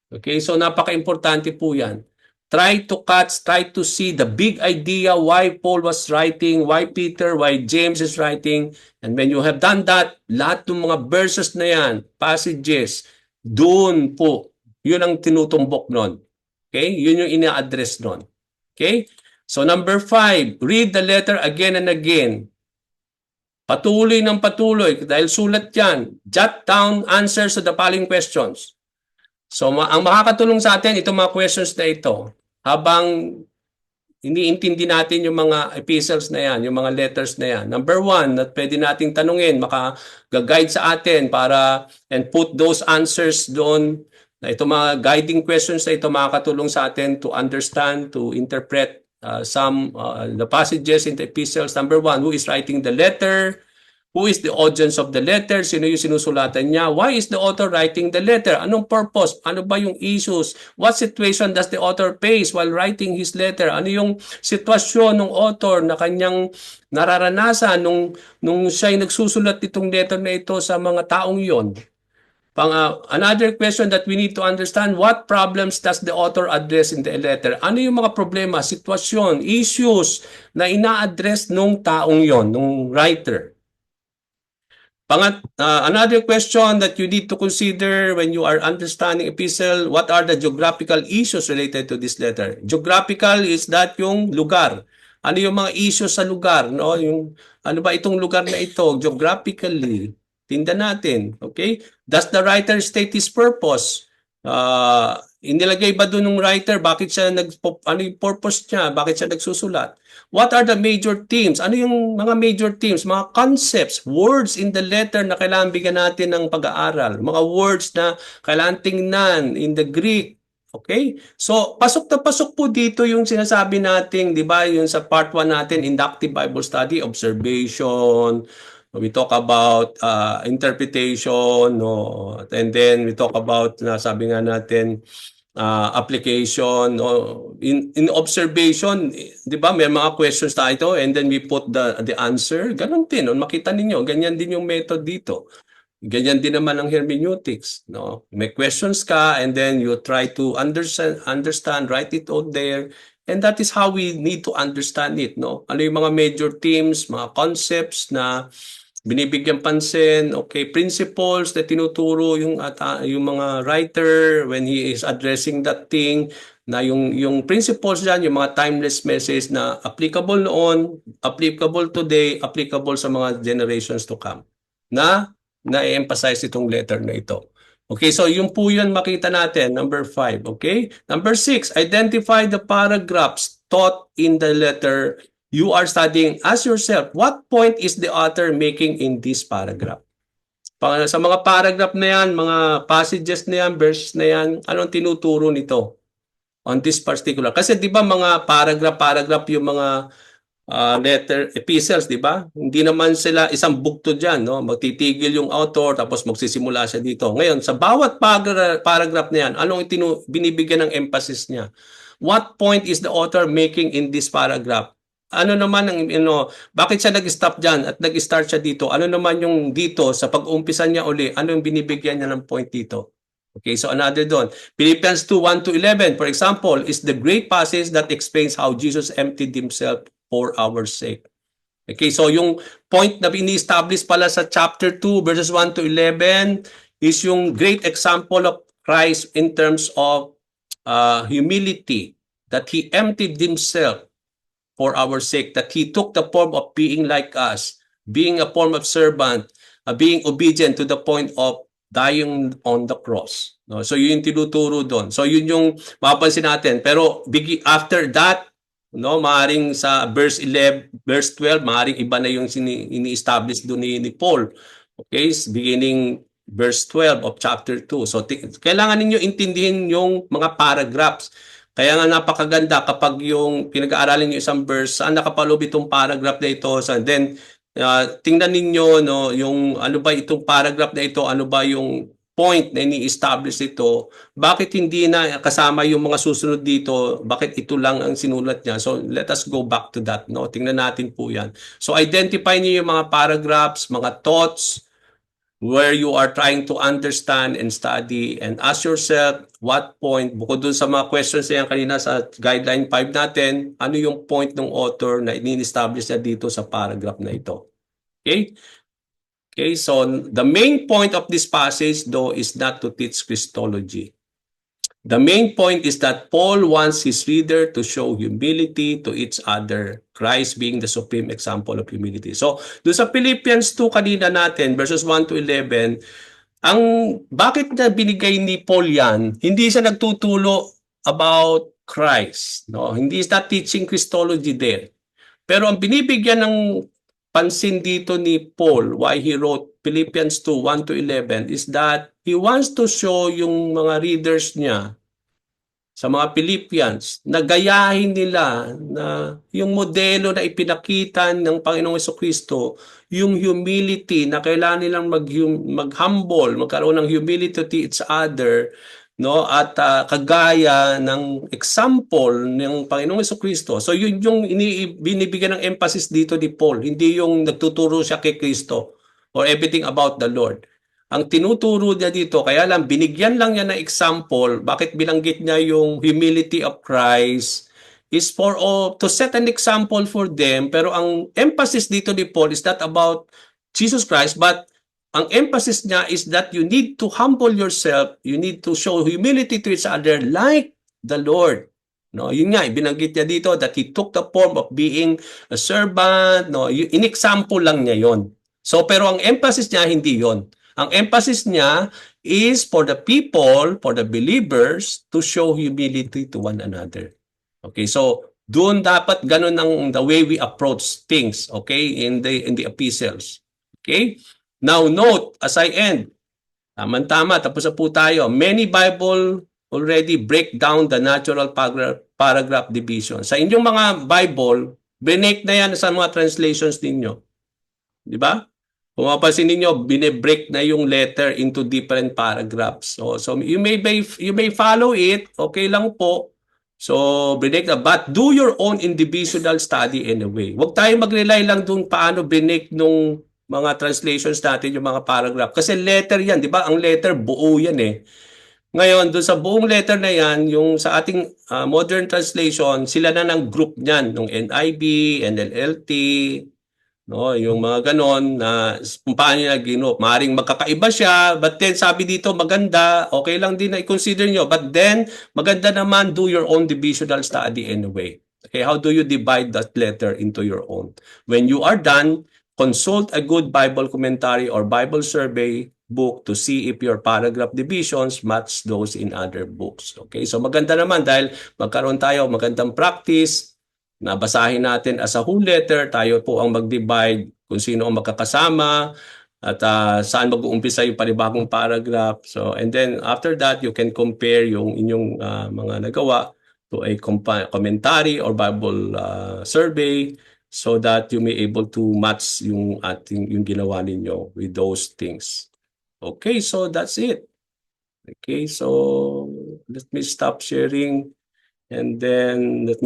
Okay, so napaka-importante po yan. Try to catch, try to see the big idea why Paul was writing, why Peter, why James is writing. And when you have done that, lahat ng mga verses na yan, passages, doon po, yun ang tinutumbok nun. Okay? Yun yung ina-address nun. Okay? So number 5, read the letter again and again. Patuloy ng patuloy, dahil sulat yan. Jot down answers to the following questions. So ang makakatulong sa atin, itong mga questions na ito, habang iniintindi natin yung mga epistles na yan, yung mga letters na yan. Number 1, na pwede nating tanungin, maka-guide sa atin para and put those answers doon. Na ito mga guiding questions na ito makakatulong sa atin to understand, to interpret some the passages in the epistles. Number 1, who is writing the letter? Who is the audience of the letter? Sino yung sinusulatan niya? Why is the author writing the letter? Anong purpose? Ano ba yung issues? What situation does the author face while writing his letter? Ano yung sitwasyon ng author na kanyang nararanasan nung siya yung nagsusulat itong letter na ito sa mga taong yon? Another question that we need to understand, what problems does the author address in the letter? Ano yung mga problema, sitwasyon, issues na ina-address nung taong yon, nung writer? Another question that you need to consider when you are understanding epistle, what are the geographical issues related to this letter? Geographical is that yung lugar. Ano yung mga issues sa lugar, no? Yung ano ba itong lugar na ito geographically? Tinda natin, okay? Does the writer state his purpose? Inilagay ba doon ng writer bakit siya ano yung purpose niya, bakit siya nagsusulat? What are the major themes? Ano yung mga major themes, mga concepts, words in the letter na kailangan bigyan natin ng pag-aaral, mga words na kailangan tingnan in the Greek. Okay? So, pasok na pasok po dito yung sinasabi natin, di ba, yung sa part 1 natin, inductive Bible study, observation, we talk about interpretation, no? And then we talk about, sabi nga natin, application, no? In observation, di ba, may mga questions tayo and then we put the answer. Ganon din, no? Makita ninyo, ganyan din yung method dito. Ganyan din naman ang hermeneutics, no? May questions ka and then you try to understand, write it out there. And that is how we need to understand it, no? Ano yung mga major themes, mga concepts na binibigyan pansin, okay, principles na tinuturo yung mga writer when he is addressing that thing, na yung principles diyan, yung mga timeless message na applicable noon, applicable today, applicable sa mga generations to come. Na-emphasize itong letter na ito. Okay, so yung po yun makita natin, number 5, okay? Number 6, identify the paragraphs taught in the letter you are studying as yourself. What point is the author making in this paragraph? Sa mga paragraph na yan, mga passages na yan, verses na yan, anong tinuturo nito on this particular? Kasi di ba mga paragraph yung mga letter epistles, di ba? Hindi naman sila isang bugto diyan, no? Magtitigil yung author tapos magsisimula siya dito. Ngayon, sa bawat paragraph na yan, anong binibigyan ng emphasis niya? What point is the author making in this paragraph? Ano naman ang bakit siya nag-stop diyan at nag-start siya dito? Ano naman yung dito sa pag-umpisa niya uli? Ano yung binibigyan niya ng point dito? Okay, so another doon. Philippians 2:1 to 11, for example, is the great passage that explains how Jesus emptied himself for our sake. Okay, so yung point na ini-establish pala sa chapter 2 verses 1 to 11 is yung great example of Christ in terms of humility, that He emptied Himself for our sake, that He took the form of being like us, being a form of servant, being obedient to the point of dying on the cross. No? So yun yung tinuturo doon. So yun yung mapapansin natin. Pero after that, no, maaring sa verse 11, verse 12, maaring iba na yung ini-establish doon ni Paul. Okay, beginning verse 12 of chapter 2. So kailangan ninyo intindihin yung mga paragraphs. Kaya nga napakaganda kapag yung pinag-aaralan niyo isang verse, saan nakapaloob itong paragraph na ito, so then tingnan ninyo no yung ano ba itong paragraph na ito, ano ba yung point na ini-establish ito, bakit hindi na kasama yung mga susunod dito, bakit ito lang ang sinulat niya. So let us go back to that, no, tingnan natin po yan. So identify niyo yung mga paragraphs, mga thoughts where you are trying to understand and study, and ask yourself what point, bukod dun sa mga questions na yan kanina sa guideline 5 natin, ano yung point ng author na ini-establish niya dito sa paragraph na ito. Okay? Okay, so the main point of this passage though is not to teach Christology. The main point is that Paul wants his reader to show humility to each other, Christ being the supreme example of humility. So, doon sa Philippians 2 kanina natin, verses 1 to 11, ang bakit na binigay ni Paul yan, hindi siya nagtutulo about Christ. No? Hindi is not teaching Christology there. Pero ang binibigyan ng pansin dito ni Paul, why he wrote Philippians 2, 1 to 11, is that he wants to show yung mga readers niya sa mga Philippians na gayahin nila na yung modelo na ipinakita ng Panginoong Jesucristo, yung humility na kailangan nilang mag-humble, magkaroon ng humility to each other, no, at kagaya ng example ng Panginoong Jesucristo. So yun yung binibigyan ng emphasis dito ni Paul, hindi yung nagtuturo siya kay Kristo or everything about the Lord. Ang tinuturo niya dito, kaya lang binigyan lang niya ng example, bakit binanggit niya yung humility of Christ is for to set an example for them, pero ang emphasis dito ni Paul is not about Jesus Christ, but ang emphasis niya is that you need to humble yourself, you need to show humility to each other like the Lord. No, yun nga, binanggit niya dito that he took the form of being a servant, no, in-example lang niya yon. So pero ang emphasis niya hindi yon. Ang emphasis niya is for the people, for the believers to show humility to one another. Okay, so doon dapat ganun ang the way we approach things, okay, in the epistles. Okay? Now note as I end, tama-tama, tapos na po tayo. Many Bible already break down the natural paragraph division. Sa inyong mga Bible, binake na yan sa mga translations ninyo. Di ba? Kung mapapansin ninyo, bine-break na yung letter into different paragraphs. So you may follow it, okay lang po. So, break na. But do your own individual study anyway. Huwag tayo mag-rely lang dun paano binake nung mga translations natin, yung mga paragraph. Kasi letter yan, di ba? Ang letter, buo yan eh. Ngayon, dun sa buong letter na yan, yung sa ating modern translation, sila na ng group niyan, ng NIV, NLLT, no, yung mga ganon na kung paano nila ginup. Maring magkakaiba siya, but then sabi dito maganda, okay lang din na i-consider nyo. But then, maganda naman, do your own divisional study anyway. Okay, how do you divide that letter into your own? When you are done, consult a good Bible commentary or Bible survey book to see if your paragraph divisions match those in other books. Okay, so maganda naman dahil magkaroon tayo magandang practice, nabasahin natin as a whole letter, tayo po ang mag-divide kung sino ang magkakasama at saan mag-uumpisa yung panibagong paragraph. So, and then after that, you can compare yung inyong mga nagawa to a commentary or Bible survey so that you may able to match yung ginawa ninyo with those things. Okay, so that's it. Okay, so let me stop sharing and then let